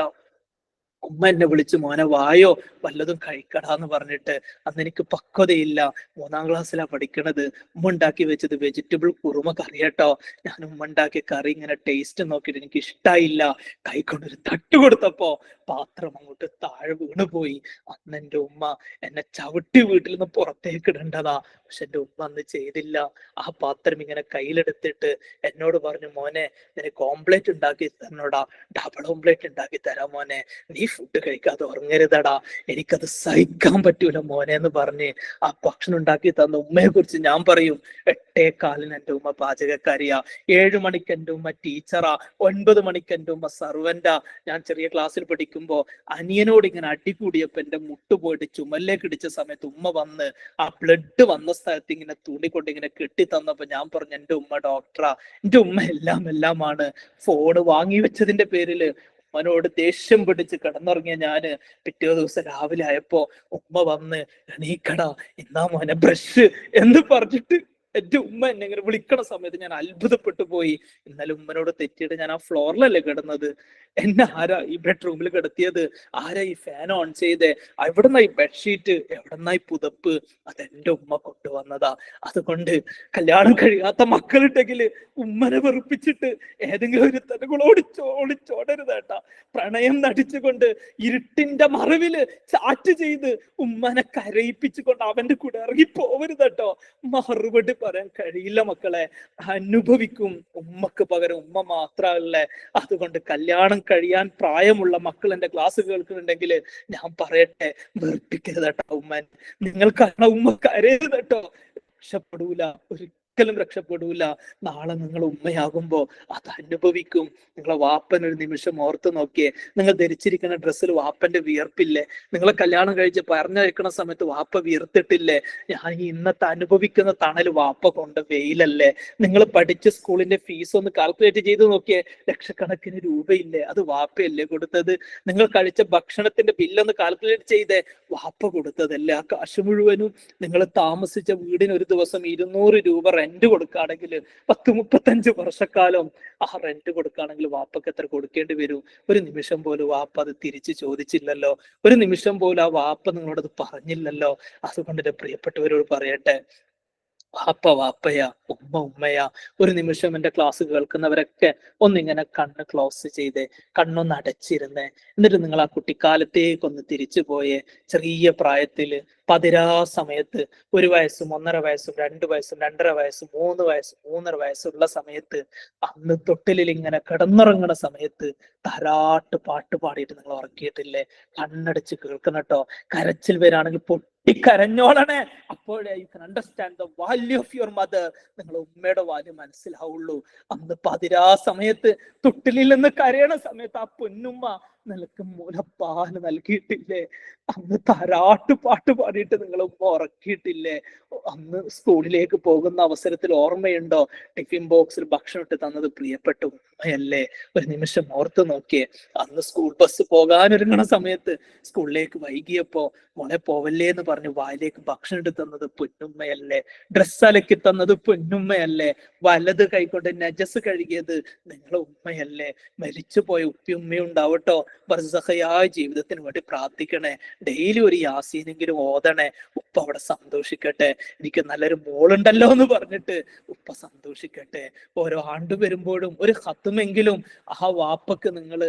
ഉമ്മ എന്നെ വിളിച്ചു, മോനെ വായോ വല്ലതും കഴിക്കടാന്ന് പറഞ്ഞിട്ട്. അന്ന് എനിക്ക് പക്വതയില്ല, 3-ാം ക്ലാസ്സിലാ പഠിക്കണത്. ഉമ്മ ഉണ്ടാക്കി വെച്ചത് വെജിറ്റബിൾ കുറുമ കറി കേട്ടോ. ഞാൻ ഉമ്മ ഉണ്ടാക്കിയ കറി ഇങ്ങനെ ടേസ്റ്റ് നോക്കിയിട്ട് എനിക്ക് ഇഷ്ടായില്ല. കൈക്കൊണ്ടൊരു തട്ട് കൊടുത്തപ്പോ പാത്രം അങ്ങോട്ട് താഴെ വീണുപോയി. അന്ന് എന്റെ ഉമ്മ എന്നെ ചവിട്ടി വീട്ടിൽ നിന്ന് പുറത്തേക്ക് ഇടേണ്ടതാ, പക്ഷെ എന്റെ ഉമ്മ അന്ന് ചെയ്തില്ല. ആ പാത്രം ഇങ്ങനെ കയ്യിലെടുത്തിട്ട് എന്നോട് പറഞ്ഞു, മോനെ നിനക്ക് ഓംപ്ലേറ്റ് ഉണ്ടാക്കി തന്നോടാ, ഡബിൾ ഓംപ്ലേറ്റ് ഉണ്ടാക്കി തരാം മോനെ, നീ ഫുഡ് കഴിക്കാതെ ഉറങ്ങരുതടാ, എനിക്കത് സഹിക്കാൻ പറ്റൂല മോനെ എന്ന് പറഞ്ഞ് ആ ഭക്ഷണം ഉണ്ടാക്കി തന്ന ഉമ്മയെ കുറിച്ച് ഞാൻ പറയും, 8:15 എന്റെ ഉമ്മ പാചകക്കാരിയാ, 7 മണിക്ക് എന്റെ ഉമ്മ ടീച്ചറാ, 9 മണിക്ക് എന്റെ ഉമ്മ സർവന്റാ. ഞാൻ ചെറിയ ക്ലാസ്സിൽ പഠിക്കുമ്പോ അനിയനോട് ഇങ്ങനെ അടികൂടിയപ്പോ എന്റെ മുട്ട് പോയിട്ട് ചുമലിലേക്ക് ഇടിച്ച സമയത്ത് ഉമ്മ വന്ന് ആ ബ്ലഡ് വന്ന സ്ഥലത്ത് ഇങ്ങനെ തൂണ്ടിക്കൊണ്ട് ഇങ്ങനെ കെട്ടി തന്നപ്പോ ഞാൻ പറഞ്ഞു, എന്റെ ഉമ്മ ഡോക്ടറാ, എന്റെ ഉമ്മ എല്ലാമാണ്. ഫോണ് വാങ്ങി വെച്ചതിന്റെ പേരില് ഉമ്മനോട് ദേഷ്യം പിടിച്ച് കിടന്നുറങ്ങിയ ഞാന് പിറ്റേ ദിവസം രാവിലെ ആയപ്പോ ഉമ്മ വന്ന്, എണീക്കടാ എന്നാ മോനെ ബ്രഷ് എന്ന് പറഞ്ഞിട്ട് എന്റെ ഉമ്മ എന്നെ ഇങ്ങനെ വിളിക്കണ സമയത്ത് ഞാൻ അത്ഭുതപ്പെട്ടു പോയി. ഇന്നലെ ഉമ്മനോട് തെറ്റിയിട്ട് ഞാൻ ആ ഫ്ലോറിലല്ലേ കിടന്നത്, എന്നെ ആരാ ഈ ബെഡ്റൂമിൽ കിടത്തിയത്, ആരാ ഈ ഫാൻ ഓൺ ചെയ്തേ, എവിടെന്നാ ഈ ബെഡ്ഷീറ്റ്, എവിടെന്നാ ഈ പുതപ്പ്, അതെന്റെ ഉമ്മ കൊണ്ടുവന്നതാ. അതുകൊണ്ട് കല്യാണം കഴിയാത്ത മക്കളുണ്ടെങ്കിൽ ഉമ്മനെ വെറുപ്പിച്ചിട്ട് ഏതെങ്കിലും ഒരു തലകൾ ഒളിച്ചോടരുതേട്ടാ. പ്രണയം നടിച്ചുകൊണ്ട് ഇരുട്ടിന്റെ മറവില് ചാറ്റ് ചെയ്ത് ഉമ്മനെ കരയിപ്പിച്ചുകൊണ്ട് അവന്റെ കൂടെ ഇറങ്ങി പോവരുത് കേട്ടോ. മറുപടി പറയാൻ കഴിയില്ല മക്കളെ, അനുഭവിക്കും. ഉമ്മക്ക് പകരം ഉമ്മ മാത്രമല്ലേ. അതുകൊണ്ട് കല്യാണം കഴിയാൻ പ്രായമുള്ള മക്കൾ എന്റെ ക്ലാസ് കേൾക്കുന്നുണ്ടെങ്കിൽ ഞാൻ പറയട്ടെ, വെറുപ്പിക്കരുത് കേട്ടോ ഉമ്മൻ. നിങ്ങൾക്കാണ് ഉമ്മ കരയരുത് കേട്ടോ. രക്ഷപ്പെടൂല, ഒരിക്കലും രക്ഷപ്പെടൂല. നാളെ നിങ്ങൾ ഉമ്മയാകുമ്പോ അത് അനുഭവിക്കും. നിങ്ങളെ വാപ്പനൊരു നിമിഷം ഓർത്ത് നോക്കിയേ, നിങ്ങൾ ധരിച്ചിരിക്കുന്ന ഡ്രസ്സിൽ വാപ്പന്റെ വിയർപ്പില്ലേ? നിങ്ങളെ കല്യാണം കഴിച്ച് പറഞ്ഞയക്കണ സമയത്ത് വാപ്പ വിയർത്തിട്ടില്ലേ? ഞാൻ ഇന്നത്തെ അനുഭവിക്കുന്ന തണൽ വാപ്പ കൊണ്ട് വെയിലല്ലേ? നിങ്ങൾ പഠിച്ച സ്കൂളിന്റെ ഫീസ് ഒന്ന് കാൽക്കുലേറ്റ് ചെയ്ത് നോക്കിയേ, ലക്ഷക്കണക്കിന് രൂപയില്ലേ? അത് വാപ്പയല്ലേ കൊടുത്തത്? നിങ്ങൾ കഴിച്ച ഭക്ഷണത്തിന്റെ ബില്ലൊന്ന് കാൽക്കുലേറ്റ് ചെയ്തേ, വാപ്പ കൊടുത്തതല്ലേ? ആ കാശ് മുഴുവനും നിങ്ങൾ താമസിച്ച വീടിന് ഒരു ദിവസം 200 രൂപ റെന്റ് കൊടുക്കുകയാണെങ്കിൽ 10-35 വർഷക്കാലം ആ റെന്റ് കൊടുക്കുകയാണെങ്കിൽ വാപ്പക്ക് എത്ര കൊടുക്കേണ്ടി വരും? ഒരു നിമിഷം പോലും വാപ്പ അത് തിരിച്ചു ചോദിച്ചില്ലല്ലോ. ഒരു നിമിഷം പോലും ആ വാപ്പ നിങ്ങളോട് അത് പറഞ്ഞില്ലല്ലോ. അതുകൊണ്ട് എന്റെ പ്രിയപ്പെട്ടവരോട് പറയട്ടെ, വാപ്പ വാപ്പയാ, ഉമ്മ ഉമ്മയാ. ഒരു നിമിഷം എന്റെ ക്ലാസ് കേൾക്കുന്നവരൊക്കെ ഒന്നിങ്ങനെ കണ്ണ് ക്ലോസ് ചെയ്തേ, കണ്ണൊന്ന് അടച്ചിരുന്നേ. എന്നിട്ട് നിങ്ങൾ ആ കുട്ടിക്കാലത്തേക്കൊന്ന് തിരിച്ചു പോയേ. ചെറിയ പ്രായത്തില് പതിരാ സമയത്ത് 1 വയസ്സും 1.5 വയസ്സും 2 വയസ്സും 2.5 വയസ്സും 3 വയസ്സും 3.5 വയസ്സുള്ള സമയത്ത്, അന്ന് തൊട്ടിലിൽ ഇങ്ങനെ കിടന്നുറങ്ങണ സമയത്ത് താരാട്ട് പാട്ട് പാടിയിട്ട് നിങ്ങൾ ഉറക്കിയിട്ടില്ലേ? കണ്ണടച്ച് കേൾക്കണട്ടോ. കരച്ചിൽ വരാണെങ്കിൽ പൊട്ടിക്കരഞ്ഞോളണേ. അപ്പോഴേ you can understand the value of your mother. നിങ്ങളെ ഉമ്മയുടെ വാല്യൂ മനസ്സിലാവുള്ളൂ. അന്ന് പതിരാ സമയത്ത് തൊട്ടിലിൽ നിന്ന് കരയണ സമയത്ത് ആ പൊന്നുമ്മ നിനക്ക് മുലപ്പാല് നൽകിയിട്ടില്ലേ? അന്ന് താരാട്ട് പാട്ട് പാടിയിട്ട് നിങ്ങൾ ഉമ്മ ഉറക്കിയിട്ടില്ലേ? അന്ന് സ്കൂളിലേക്ക് പോകുന്ന അവസരത്തിൽ ഓർമ്മയുണ്ടോ? ടിഫിൻ ബോക്സിൽ ഭക്ഷണം ഇട്ട് തന്നത് പ്രിയപ്പെട്ട ഉമ്മയല്ലേ? ഒരു നിമിഷം ഓർത്ത് നോക്കിയേ. അന്ന് സ്കൂൾ ബസ് പോകാനൊരുങ്ങണ സമയത്ത് സ്കൂളിലേക്ക് വൈകിയപ്പോ മോളെ പോവല്ലേ എന്ന് പറഞ്ഞ് വായിലേക്ക് ഭക്ഷണം എടുത്ത് തന്നത് പൊന്നുമ്മയല്ലേ? ഡ്രസ്സ് അലക്കി തന്നത് പൊന്നുമ്മയല്ലേ? വലത് കൈകൊണ്ട് നജസ് കഴുകിയത് നിങ്ങളെ ഉമ്മയല്ലേ? മരിച്ചുപോയ ഉപ്പി ഉമ്മയും ഉണ്ടാവട്ടോ. ബർസഖയായ ജീവിതത്തിന് വേണ്ടി പ്രാർത്ഥിക്കണേ. ഡെയിലി ഒരു യാസീനെങ്കിലും ഓതണേ. ഉപ്പ അവിടെ സന്തോഷിക്കട്ടെ. എനിക്ക് നല്ലൊരു മോളുണ്ടല്ലോ എന്ന് പറഞ്ഞിട്ട് ഉപ്പ സന്തോഷിക്കട്ടെ. ഓരോ ആണ്ട് വരുമ്പോഴും ഒരു ഹത്തുമെങ്കിലും ആ വാപ്പക്ക് നിങ്ങൾ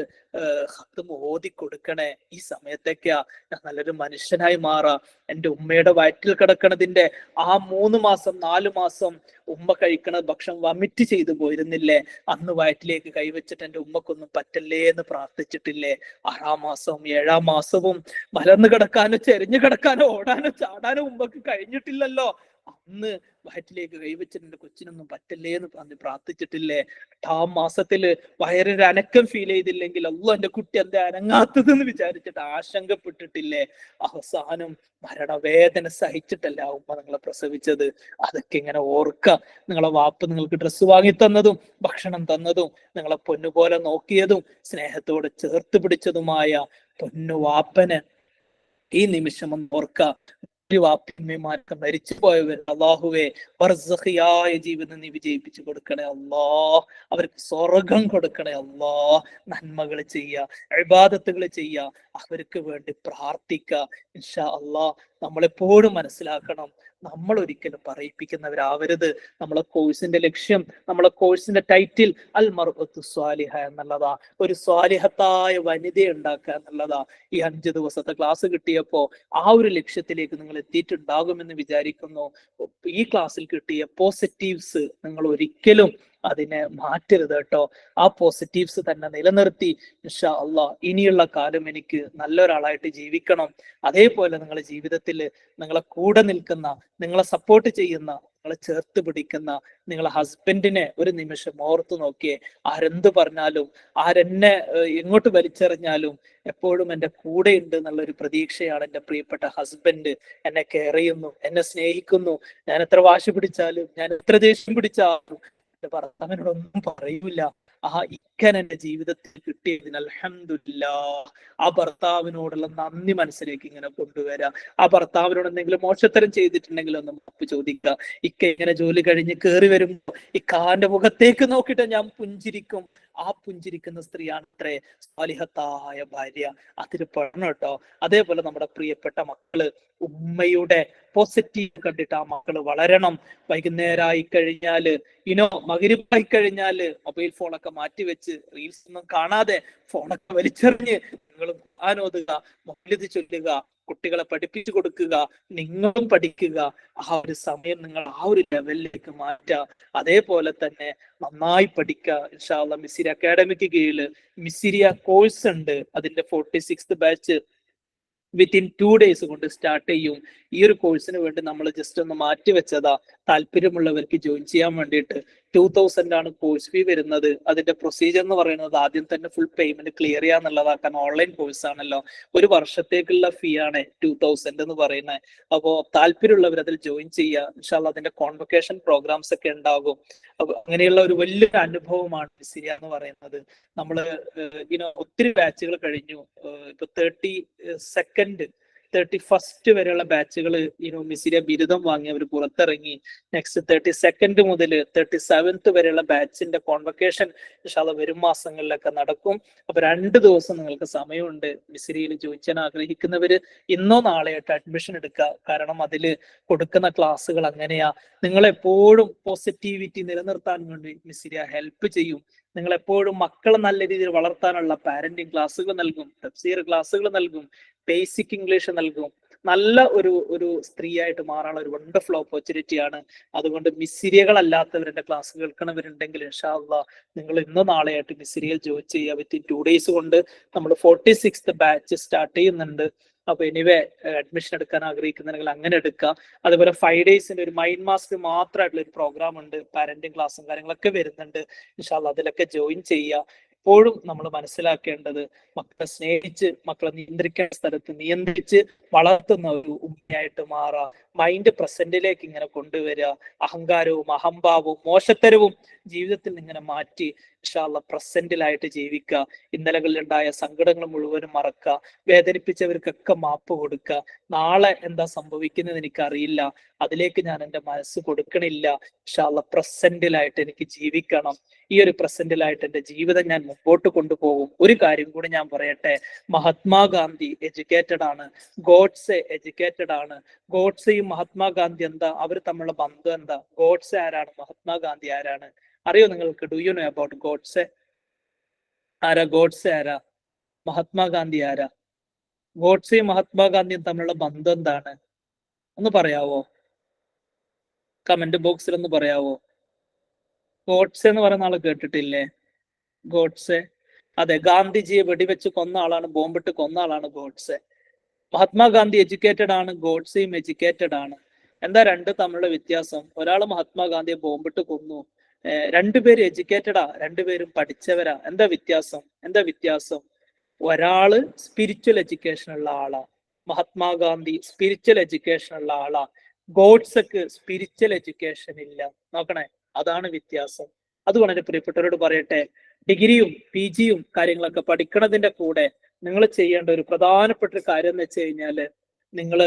ഹത്തും ഓതി കൊടുക്കണേ. ഈ സമയത്തൊക്കെയാ ഞാൻ നല്ലൊരു മനുഷ്യനായി മാറാ. എൻ്റെ ഉമ്മയുടെ വയറ്റിൽ കിടക്കണതിന്റെ ആ 3 മാസം 4 മാസം ഉമ്മ കഴിക്കണ ഭക്ഷണം വമിറ്റ് ചെയ്തു പോയിരുന്നില്ലേ? അന്ന് വയറ്റിലേക്ക് കൈവച്ചിട്ട് എൻ്റെ ഉമ്മക്കൊന്നും പറ്റല്ലേ എന്ന് പ്രാർത്ഥിച്ചിട്ടില്ലേ? 6-ാം മാസവും 7-ാം മാസവും മലർന്നു കിടക്കാനോ ചെരിഞ്ഞു കിടക്കാനോ ഓടാനോ ചാടാനോ ഉമ്മക്ക് കഴിഞ്ഞിട്ടില്ലല്ലോ. അന്ന് വയറ്റിലേക്ക് കൈവച്ചിട്ട് എൻ്റെ കൊച്ചിനൊന്നും പറ്റല്ലേ എന്ന് പറഞ്ഞ് പ്രാർത്ഥിച്ചിട്ടില്ലേ? 8-ാം മാസത്തില് വയറിന് അനക്കം ഫീൽ ചെയ്തില്ലെങ്കിൽ അല്ലോ എൻ്റെ കുട്ടി എന്താ അനങ്ങാത്തതെന്ന് വിചാരിച്ചിട്ട് ആശങ്കപ്പെട്ടിട്ടില്ലേ? അവസാനം മരണവേദന സഹിച്ചിട്ടല്ല ഉമ്മ നിങ്ങളെ പ്രസവിച്ചത്. അതൊക്കെ ഇങ്ങനെ ഓർക്ക. നിങ്ങളെ വാപ്പ് നിങ്ങൾക്ക് ഡ്രസ്സ് വാങ്ങി തന്നതും ഭക്ഷണം തന്നതും നിങ്ങളെ പൊന്നുപോലെ നോക്കിയതും സ്നേഹത്തോടെ ചേർത്ത് പിടിച്ചതുമായ പൊന്നു വാപ്പന് ഈ നിമിഷം ഒന്ന് ഓർക്ക. വാപ്പിയമ്മമാർക്ക് മരിച്ചു പോയവർ അള്ളാഹുവേ ബർസഖിയായ ജീവിതം നീ വിജയിപ്പിച്ചു കൊടുക്കണേ അല്ലാ. അവർക്ക് സ്വർഗം കൊടുക്കണേ അല്ലാ. നന്മകൾ ചെയ്യുക, ഇബാദത്തുകൾ ചെയ്യുക, അവർക്ക് വേണ്ടി പ്രാർത്ഥിക്കുക. ഇൻഷാ അല്ലാ. നമ്മളെപ്പോഴും മനസ്സിലാക്കണം, നമ്മൾ ഒരിക്കലും പറയിപ്പിക്കുന്നവരാവരുത്. നമ്മളെ കോഴ്സിന്റെ ലക്ഷ്യം, നമ്മളെ കോഴ്സിന്റെ ടൈറ്റിൽ അൽ മർഅത്തു സ്വാലിഹ എന്നുള്ളതാ. ഒരു സ്വാലിഹത്തായ വനിതയെ ഉണ്ടാക്കുക എന്നുള്ളതാ. ഈ 5 ദിവസത്തെ ക്ലാസ് കിട്ടിയപ്പോ ആ ഒരു ലക്ഷ്യത്തിലേക്ക് നിങ്ങൾ എത്തിയിട്ടുണ്ടാകുമെന്ന് വിചാരിക്കുന്നു. ഈ ക്ലാസ്സിൽ കിട്ടിയ പോസിറ്റീവ്സ് നിങ്ങൾ ഒരിക്കലും അതിനെ മാറ്റരുത് കേട്ടോ. ആ പോസിറ്റീവ്സ് തന്നെ നിലനിർത്തി ഇൻഷാ അള്ളാ ഇനിയുള്ള കാലം എനിക്ക് നല്ലൊരാളായിട്ട് ജീവിക്കണം. അതേപോലെ നിങ്ങളുടെ ജീവിതത്തിൽ നിങ്ങളെ കൂടെ നിൽക്കുന്ന, നിങ്ങളെ സപ്പോർട്ട് ചെയ്യുന്ന, നിങ്ങളെ ചേർത്ത് പിടിക്കുന്ന നിങ്ങളെ ഹസ്ബൻഡിനെ ഒരു നിമിഷം ഓർത്തു നോക്കിയേ. ആരെന്ത് പറഞ്ഞാലും, ആരെന്നെ എങ്ങോട്ട് വലിച്ചെറിഞ്ഞാലും എപ്പോഴും എൻ്റെ കൂടെ ഉണ്ട് എന്നുള്ളൊരു പ്രതീക്ഷയാണ് എൻ്റെ പ്രിയപ്പെട്ട ഹസ്ബൻഡ്. എന്നെ കെയർ ചെയ്യുന്നു, എന്നെ സ്നേഹിക്കുന്നു. ഞാൻ എത്ര വാശി പിടിച്ചാലും, ഞാൻ എത്ര ദേഷ്യം പിടിച്ചാലും എന്റെ ഭർത്താവിനോടൊന്നും പറയൂല. ആ ഇക്കൻ എന്റെ ജീവിതത്തിൽ കിട്ടിയതിന് അൽഹംദുലില്ലാഹ്. ആ ഭർത്താവിനോടുള്ള നന്ദി മനസ്സിലേക്ക് ഇങ്ങനെ കൊണ്ടുവരാ. ആ ഭർത്താവിനോട് എന്തെങ്കിലും മോശത്തരം ചെയ്തിട്ടുണ്ടെങ്കിൽ ഒന്ന് മാപ്പ് ചോദിക്കുക. ഇക്ക ഇങ്ങനെ ജോലി കഴിഞ്ഞ് കയറി വരുമ്പോ ഇക്കാന്റെ മുഖത്തേക്ക് നോക്കിയിട്ട് ഞാൻ പുഞ്ചിരിക്കും. ആ പുഞ്ചിരിക്കുന്ന സ്ത്രീയാണ് അത്രേ സ്വാലിഹത്തായ ഭാര്യ. അതിന് പെടണം കേട്ടോ. അതേപോലെ നമ്മുടെ പ്രിയപ്പെട്ട മക്കള് ഉമ്മയുടെ പോസിറ്റീവ് കണ്ടിട്ട് ആ മക്കള് വളരണം. വൈകുന്നേരമായി കഴിഞ്ഞാല് മഗ്‌രിബായി കഴിഞ്ഞാല് മൊബൈൽ ഫോണൊക്കെ മാറ്റിവെച്ച് റീൽസ് ഒന്നും കാണാതെ ഫോണൊക്കെ വലിച്ചെറിഞ്ഞ് നിങ്ങൾ ഖുർആൻ ഓതുക, മൗലിദ് ചൊല്ലുക, കുട്ടികളെ പഠിപ്പിച്ചു കൊടുക്കുക, നിങ്ങളും പഠിക്കുക. ആ ഒരു സമയം നിങ്ങൾ ആ ഒരു ലെവലിലേക്ക് മാറ്റുക. അതേപോലെ തന്നെ നന്നായി പഠിക്കുക. ഇൻഷാ അല്ലാഹ് മിസ്സിരി അക്കാഡമിക്ക് കീഴിൽ മിസ്സിരിയ കോഴ്സ് ഉണ്ട്. അതിന്റെ 46th ബാച്ച് വിത്തിൻ 2 days കൊണ്ട് സ്റ്റാർട്ട് ചെയ്യും. ഈ ഒരു കോഴ്സിന് വേണ്ടി നമ്മൾ ജസ്റ്റ് ഒന്ന് മാറ്റി വെച്ചതാ. താല്പര്യമുള്ളവർക്ക് ജോയിൻ ചെയ്യാൻ വേണ്ടിയിട്ട് 2000 ആണ് കോഴ്സ് ഫീ വരുന്നത്. അതിന്റെ പ്രൊസീജിയർ എന്ന് പറയുന്നത് ആദ്യം തന്നെ ഫുൾ പേയ്മെന്റ് ക്ലിയർ ചെയ്യാന്നുള്ളതാ. കാരണം ഓൺലൈൻ കോഴ്സ് ആണല്ലോ. ഒരു വർഷത്തേക്കുള്ള ഫീ ആണ് 2000 എന്ന് പറയുന്നത്. അപ്പോ താല്പര്യമുള്ളവർ അതിൽ ജോയിൻ ചെയ്യുക. ഇൻഷാ അല്ലാഹ് അതിന്റെ കോൺവൊക്കേഷൻ പ്രോഗ്രാംസ് ഒക്കെ ഉണ്ടാകും. അപ്പൊ അങ്ങനെയുള്ള ഒരു വലിയൊരു അനുഭവമാണ് മിസ്സിരിയ എന്ന് പറയുന്നത്. നമ്മള് ഒത്തിരി ബാച്ചുകൾ കഴിഞ്ഞു. ഇപ്പൊ 32nd 31 വരെയുള്ള ബാച്ചുകൾ മിസിരിയ ബിരുദം വാങ്ങി അവർ പുറത്തിറങ്ങി. നെക്സ്റ്റ് 32 മുതൽ 37 വരെയുള്ള ബാച്ചിന്റെ കോൺവക്കേഷൻ ഇൻഷാല്ലാ വരും മാസങ്ങളിലൊക്കെ നടക്കും. അപ്പൊ 2 ദിവസം നിങ്ങൾക്ക് സമയമുണ്ട്. മിസിരിയിൽ ജോയിൻ ആഗ്രഹിക്കുന്നവര് ഇന്നോ നാളെയായിട്ട് അഡ്മിഷൻ എടുക്കുക. കാരണം അതിൽ കൊടുക്കുന്ന ക്ലാസ്സുകൾ അങ്ങനെയാ. നിങ്ങളെപ്പോഴും പോസിറ്റിവിറ്റി നിലനിർത്താൻ വേണ്ടി മിസിരിയ ഹെൽപ്പ് ചെയ്യും. നിങ്ങൾ എപ്പോഴും മക്കളെ നല്ല രീതിയിൽ വളർത്താനുള്ള പാരന്റിങ് ക്ലാസ്സുകൾ നൽകും, തഫ്സീർ ക്ലാസ്സുകൾ നൽകും, ബേസിക് ഇംഗ്ലീഷ് നൽകും. നല്ല ഒരു സ്ത്രീയായിട്ട് മാറാനുള്ള ഒരു വണ്ടർഫുൾ ഓപ്പർച്യൂണിറ്റിയാണ്. അതുകൊണ്ട് മിസ്സിരിയകളല്ലാത്തവരുടെ ക്ലാസ് കേൾക്കണവരുണ്ടെങ്കിൽ ഇൻഷാ അല്ലാഹ് നിങ്ങൾ ഇന്ന് നാളെയായിട്ട് മിസ്സിരിയൽ ജോയിൻ ചെയ്യുക. വിത്തിൻ 2 days കൊണ്ട് നമ്മൾ 46th ബാച്ച് സ്റ്റാർട്ട് ചെയ്യുന്നുണ്ട്. അപ്പൊ എനിവേ അഡ്മിഷൻ എടുക്കാൻ ആഗ്രഹിക്കുന്നുണ്ടെങ്കിൽ അങ്ങനെ എടുക്കുക. അതുപോലെ 5 days ഒരു മൈൻഡ് മാസ്റ്റർ മാത്രമായിട്ടുള്ള ഒരു പ്രോഗ്രാം ഉണ്ട്. പാരന്റിങ് ക്ലാസ്സും കാര്യങ്ങളൊക്കെ വരുന്നുണ്ട്. ഇൻഷാ അല്ലാഹ് അതിലൊക്കെ ജോയിൻ ചെയ്യുക. എപ്പോഴും നമ്മൾ മനസ്സിലാക്കേണ്ടത് മക്കളെ സ്നേഹിച്ച് മക്കളെ നിയന്ത്രിക്കേണ്ട സ്ഥലത്ത് നിയന്ത്രിച്ച് വളർത്തുന്ന ഒരു ഉമ്മയായിട്ട് മാറാം. മൈൻഡ് പ്രസന്റിലേക്ക് ഇങ്ങനെ കൊണ്ടുവരിക. അഹങ്കാരവും അഹംഭാവവും മോശത്തരവും ജീവിതത്തിൽ ഇങ്ങനെ മാറ്റി ഇൻഷാ അല്ലാഹ് പ്രസന്റിലായിട്ട് ജീവിക്കുക. ഇന്നലകളിൽ ഉണ്ടായ സങ്കടങ്ങൾ മുഴുവനും മറക്കുക. വേദനിപ്പിച്ചവർക്കൊക്കെ മാപ്പ് കൊടുക്കുക. നാളെ എന്താ സംഭവിക്കുന്നത് എനിക്കറിയില്ല, അതിലേക്ക് ഞാൻ എൻ്റെ മനസ്സ് കൊടുക്കണില്ല. ഇൻഷാ അല്ലാഹ് പ്രസന്റിലായിട്ട് എനിക്ക് ജീവിക്കണം. ഈ ഒരു പ്രസന്റിലായിട്ട് എൻ്റെ ജീവിതം ഞാൻ മുമ്പോട്ട് കൊണ്ടുപോകും. ഒരു കാര്യം കൂടി ഞാൻ പറയട്ടെ, മഹാത്മാഗാന്ധി എഡ്യൂക്കേറ്റഡ് ആണ്, ഗോഡ്സെ എഡ്യൂക്കേറ്റഡ് ആണ്. ഗോഡ്സെയും മഹാത്മാഗാന്ധി എന്താ, അവർ തമ്മിലുള്ള ബന്ധം എന്താ? ഗോഡ്സെ ആരാണ്, മഹാത്മാഗാന്ധി ആരാണ്? അറിയോ നിങ്ങൾക്ക്? Do you know about Godse? ആരാ ഗോഡ്സെ? ആരാ മഹാത്മാഗാന്ധി? ആരാ? ഗോഡ്സെയും മഹാത്മാഗാന്ധിയും തമ്മിലുള്ള ബന്ധം എന്താണ്? ഒന്ന് പറയാവോ? കമന്റ് ബോക്സിൽ ഒന്ന് പറയാവോ? ഗോഡ്സെ എന്ന് പറയുന്ന ആളെ കേട്ടിട്ടില്ലേ? ഗോഡ്സെ, അതെ, ഗാന്ധിജിയെ വെടിവെച്ച് കൊന്ന ആളാണ്, ബോംബിട്ട് കൊന്ന ആളാണ് ഗോഡ്സെ. മഹാത്മാഗാന്ധി എഡ്യൂക്കേറ്റഡ് ആണ്, ഗോഡ്സെയും എഡ്യൂക്കേറ്റഡ് ആണ്. എന്താ രണ്ട് തമ്മിലുള്ള വ്യത്യാസം? ഒരാൾ മഹാത്മാഗാന്ധിയെ ബോംബിട്ട് കൊന്നു, രണ്ടുപേരും എഡ്യൂക്കേറ്റഡാ, രണ്ടുപേരും പഠിച്ചവരാ. എന്താ വ്യത്യാസം? എന്താ വ്യത്യാസം? ഒരാള് സ്പിരിച്വൽ എഡ്യൂക്കേഷൻ ഉള്ള ആളാ, മഹാത്മാഗാന്ധി സ്പിരിച്വൽ എഡ്യൂക്കേഷൻ ഉള്ള ആളാ. ഗോഡ്സെക്ക് സ്പിരിച്വൽ എഡ്യൂക്കേഷൻ ഇല്ല. നോക്കണേ, അതാണ് വ്യത്യാസം. അതുകൊണ്ട് എൻ്റെ പ്രിയപ്പെട്ടവരോട് പറയട്ടെ, ഡിഗ്രിയും PGയും കാര്യങ്ങളൊക്കെ പഠിക്കണതിന്റെ കൂടെ നിങ്ങൾ ചെയ്യേണ്ട ഒരു പ്രധാനപ്പെട്ട ഒരു കാര്യം എന്ന് വെച്ച് കഴിഞ്ഞാല് നിങ്ങൾ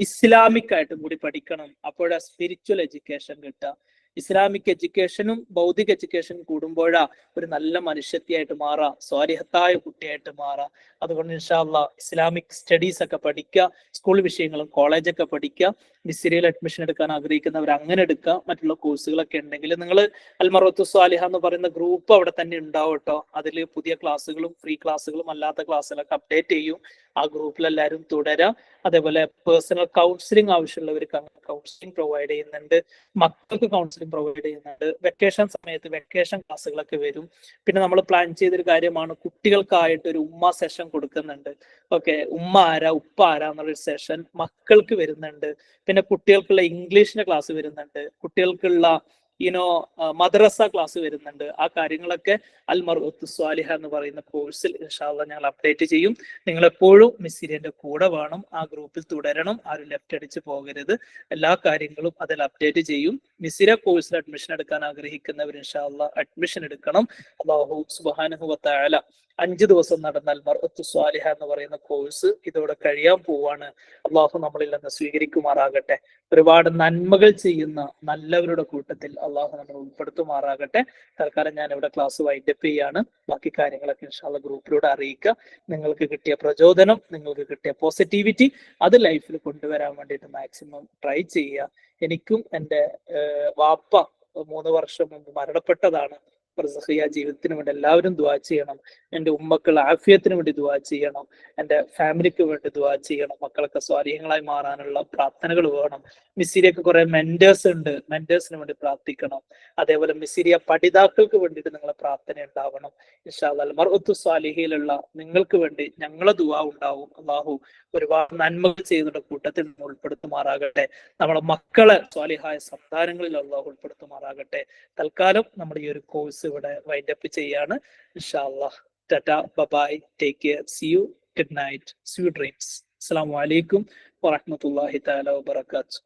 ഇസ്ലാമിക് ആയിട്ടും കൂടി പഠിക്കണം. അപ്പോഴാ സ്പിരിച്വൽ എഡ്യൂക്കേഷൻ കിട്ടുക. ഇസ്ലാമിക് എഡ്യൂക്കേഷനും ഭൗതിക എഡ്യൂക്കേഷനും കൂടുമ്പോഴാ ഒരു നല്ല മനുഷ്യത്തിയായിട്ട് മാറാം, സ്വാലിഹത്തായ കുട്ടിയായിട്ട് മാറാം. അതുകൊണ്ട് ഇൻഷാ അല്ലാഹ് ഇസ്ലാമിക് സ്റ്റഡീസ് ഒക്കെ പഠിക്കുക, സ്കൂൾ വിഷയങ്ങളും കോളേജൊക്കെ പഠിക്കുക. മിസ്സിരിയൽ അഡ്മിഷൻ എടുക്കാൻ ആഗ്രഹിക്കുന്നവർ അങ്ങനെ എടുക്കുക. മറ്റുള്ള കോഴ്സുകളൊക്കെ ഉണ്ടെങ്കിൽ നിങ്ങൾ അൽമറത്തു സ്വാലിഹ എന്ന് പറയുന്ന ഗ്രൂപ്പ് അവിടെ തന്നെ ഉണ്ടാവും കേട്ടോ. അതിൽ പുതിയ ക്ലാസ്സുകളും ഫ്രീ ക്ലാസ്സുകളും അല്ലാത്ത ക്ലാസ്സുകളൊക്കെ അപ്ഡേറ്റ് ചെയ്യും. ആ ഗ്രൂപ്പിൽ എല്ലാവരും തുടരാം. അതേപോലെ പേഴ്സണൽ കൗൺസിലിംഗ് ആവശ്യമുള്ളവർക്ക് കൗൺസിലിംഗ് പ്രൊവൈഡ് ചെയ്യുന്നുണ്ട്, മക്കൾക്ക് കൗൺസിലിംഗ് പ്രൊവൈഡ് ചെയ്യുന്നുണ്ട്. വെക്കേഷൻ സമയത്ത് വെക്കേഷൻ ക്ലാസ്സുകളൊക്കെ വരും. പിന്നെ നമ്മൾ പ്ലാൻ ചെയ്തൊരു കാര്യമാണ്, കുട്ടികൾക്കായിട്ട് ഒരു ഉമ്മ സെഷൻ കൊടുക്കുന്നുണ്ട്. ഓക്കെ, ഉമ്മ ആരാ ഉപ്പ ആരാ എന്നുള്ളൊരു സെഷൻ മക്കൾക്ക് വരുന്നുണ്ട്. പിന്നെ കുട്ടികൾക്കുള്ള ഇംഗ്ലീഷിന്റെ ക്ലാസ് വരുന്നുണ്ട്, കുട്ടികൾക്കുള്ള മദ്രസ ക്ലാസ് വരുന്നുണ്ട്. ആ കാര്യങ്ങളൊക്കെ അൽമർഅത്തു സ്വാലിഹ എന്ന് പറയുന്ന കോഴ്സിൽ ഇൻഷാ അല്ലാഹ് ഞങ്ങൾ അപ്ഡേറ്റ് ചെയ്യും. നിങ്ങൾ എപ്പോഴും മിസ്സിരിയന്റെ കൂടെ വേണം, ആ ഗ്രൂപ്പിൽ തുടരണം, ആരും ലെഫ്റ്റ് അടിച്ച് പോകരുത്. എല്ലാ കാര്യങ്ങളും അതിൽ അപ്ഡേറ്റ് ചെയ്യും. മിസ്സിര കോഴ്സിൽ അഡ്മിഷൻ എടുക്കാൻ ആഗ്രഹിക്കുന്നവർ ഇൻഷാ അല്ലാഹ് അഡ്മിഷൻ എടുക്കണം. അല്ലാഹു സുബ്ഹാനഹു വ തആല 5 ദിവസം നടന്ന അൽമർഅത്തു സ്വാലിഹ എന്ന് പറയുന്ന കോഴ്സ് ഇതോടെ കഴിയാൻ പോവാണ്. അള്ളാഹു നമ്മളിൽ നിന്ന് സ്വീകരിക്കുമാറാകട്ടെ. ഒരുപാട് നന്മകൾ ചെയ്യുന്ന നല്ലവരുടെ കൂട്ടത്തിൽ അള്ളാഹു നമ്മൾ ഉൾപ്പെടുത്തുമാറാകട്ടെ. തൽക്കാലം ഞാൻ ഇവിടെ ക്ലാസ് വൈൻഡപ്പ് ചെയ്യാണ്. ബാക്കി കാര്യങ്ങളൊക്കെ ഇൻഷാ അല്ലാഹ് ഗ്രൂപ്പിലൂടെ അറിയിക്കുക. നിങ്ങൾക്ക് കിട്ടിയ പ്രചോദനം, നിങ്ങൾക്ക് കിട്ടിയ പോസിറ്റിവിറ്റി അത് ലൈഫിൽ കൊണ്ടുവരാൻ വേണ്ടിയിട്ട് മാക്സിമം ട്രൈ ചെയ്യുക. എനിക്കും എൻ്റെ വാപ്പ 3 വർഷം മുമ്പ് മരണപ്പെട്ടതാണ്. ബർസഖിയ ജീവിതത്തിന് വേണ്ടി എല്ലാവരും ദുആ ചെയ്യണം. എൻ്റെ ഉമ്മക്കൾ ആഫിയത്തിന് വേണ്ടി ദുആ ചെയ്യണം. എൻ്റെ ഫാമിലിക്ക് വേണ്ടി ദുആ ചെയ്യണം. മക്കളൊക്കെ സ്വാലിഹങ്ങളായി മാറാനുള്ള പ്രാർത്ഥനകൾ വേണം. മിസ്സിരിയൊക്കെ കുറെ മെന്റേഴ്സ് ഉണ്ട്, മെന്റേഴ്സിന് വേണ്ടി പ്രാർത്ഥിക്കണം. അതേപോലെ മിസ്സിരിയ പഠിതാക്കൾക്ക് വേണ്ടിയിട്ട് നിങ്ങളെ പ്രാർത്ഥന ഉണ്ടാവണം. ഇൻഷാ അല്ലാഹ് മർഅത്തു സ്വാലിഹയിലുള്ള നിങ്ങൾക്ക് വേണ്ടി ഞങ്ങളെ ദുആ ഉണ്ടാവും. അള്ളാഹു ഒരുപാട് നന്മകൾ ചെയ്യുന്ന കൂട്ടത്തിൽ നിന്ന് ഉൾപ്പെടുത്തുമാറാകട്ടെ. നമ്മളെ മക്കളെ സ്വാലിഹായ സന്താനങ്ങളിൽ അള്ളാഹു ഉൾപ്പെടുത്തുമാറാകട്ടെ. തൽക്കാലം നമ്മുടെ ഈ ഒരു കോഴ്സ് ഇവിടെ വൈൻഡപ്പ് ചെയ്യാണ്. ഇൻഷാ അല്ലാഹ് tata, bye, take care, see you, good night, sweet dreams. അസ്സലാമു അലൈക്കും വറഹ്മത്തുള്ളാഹി തആല വബറകാതുഹു.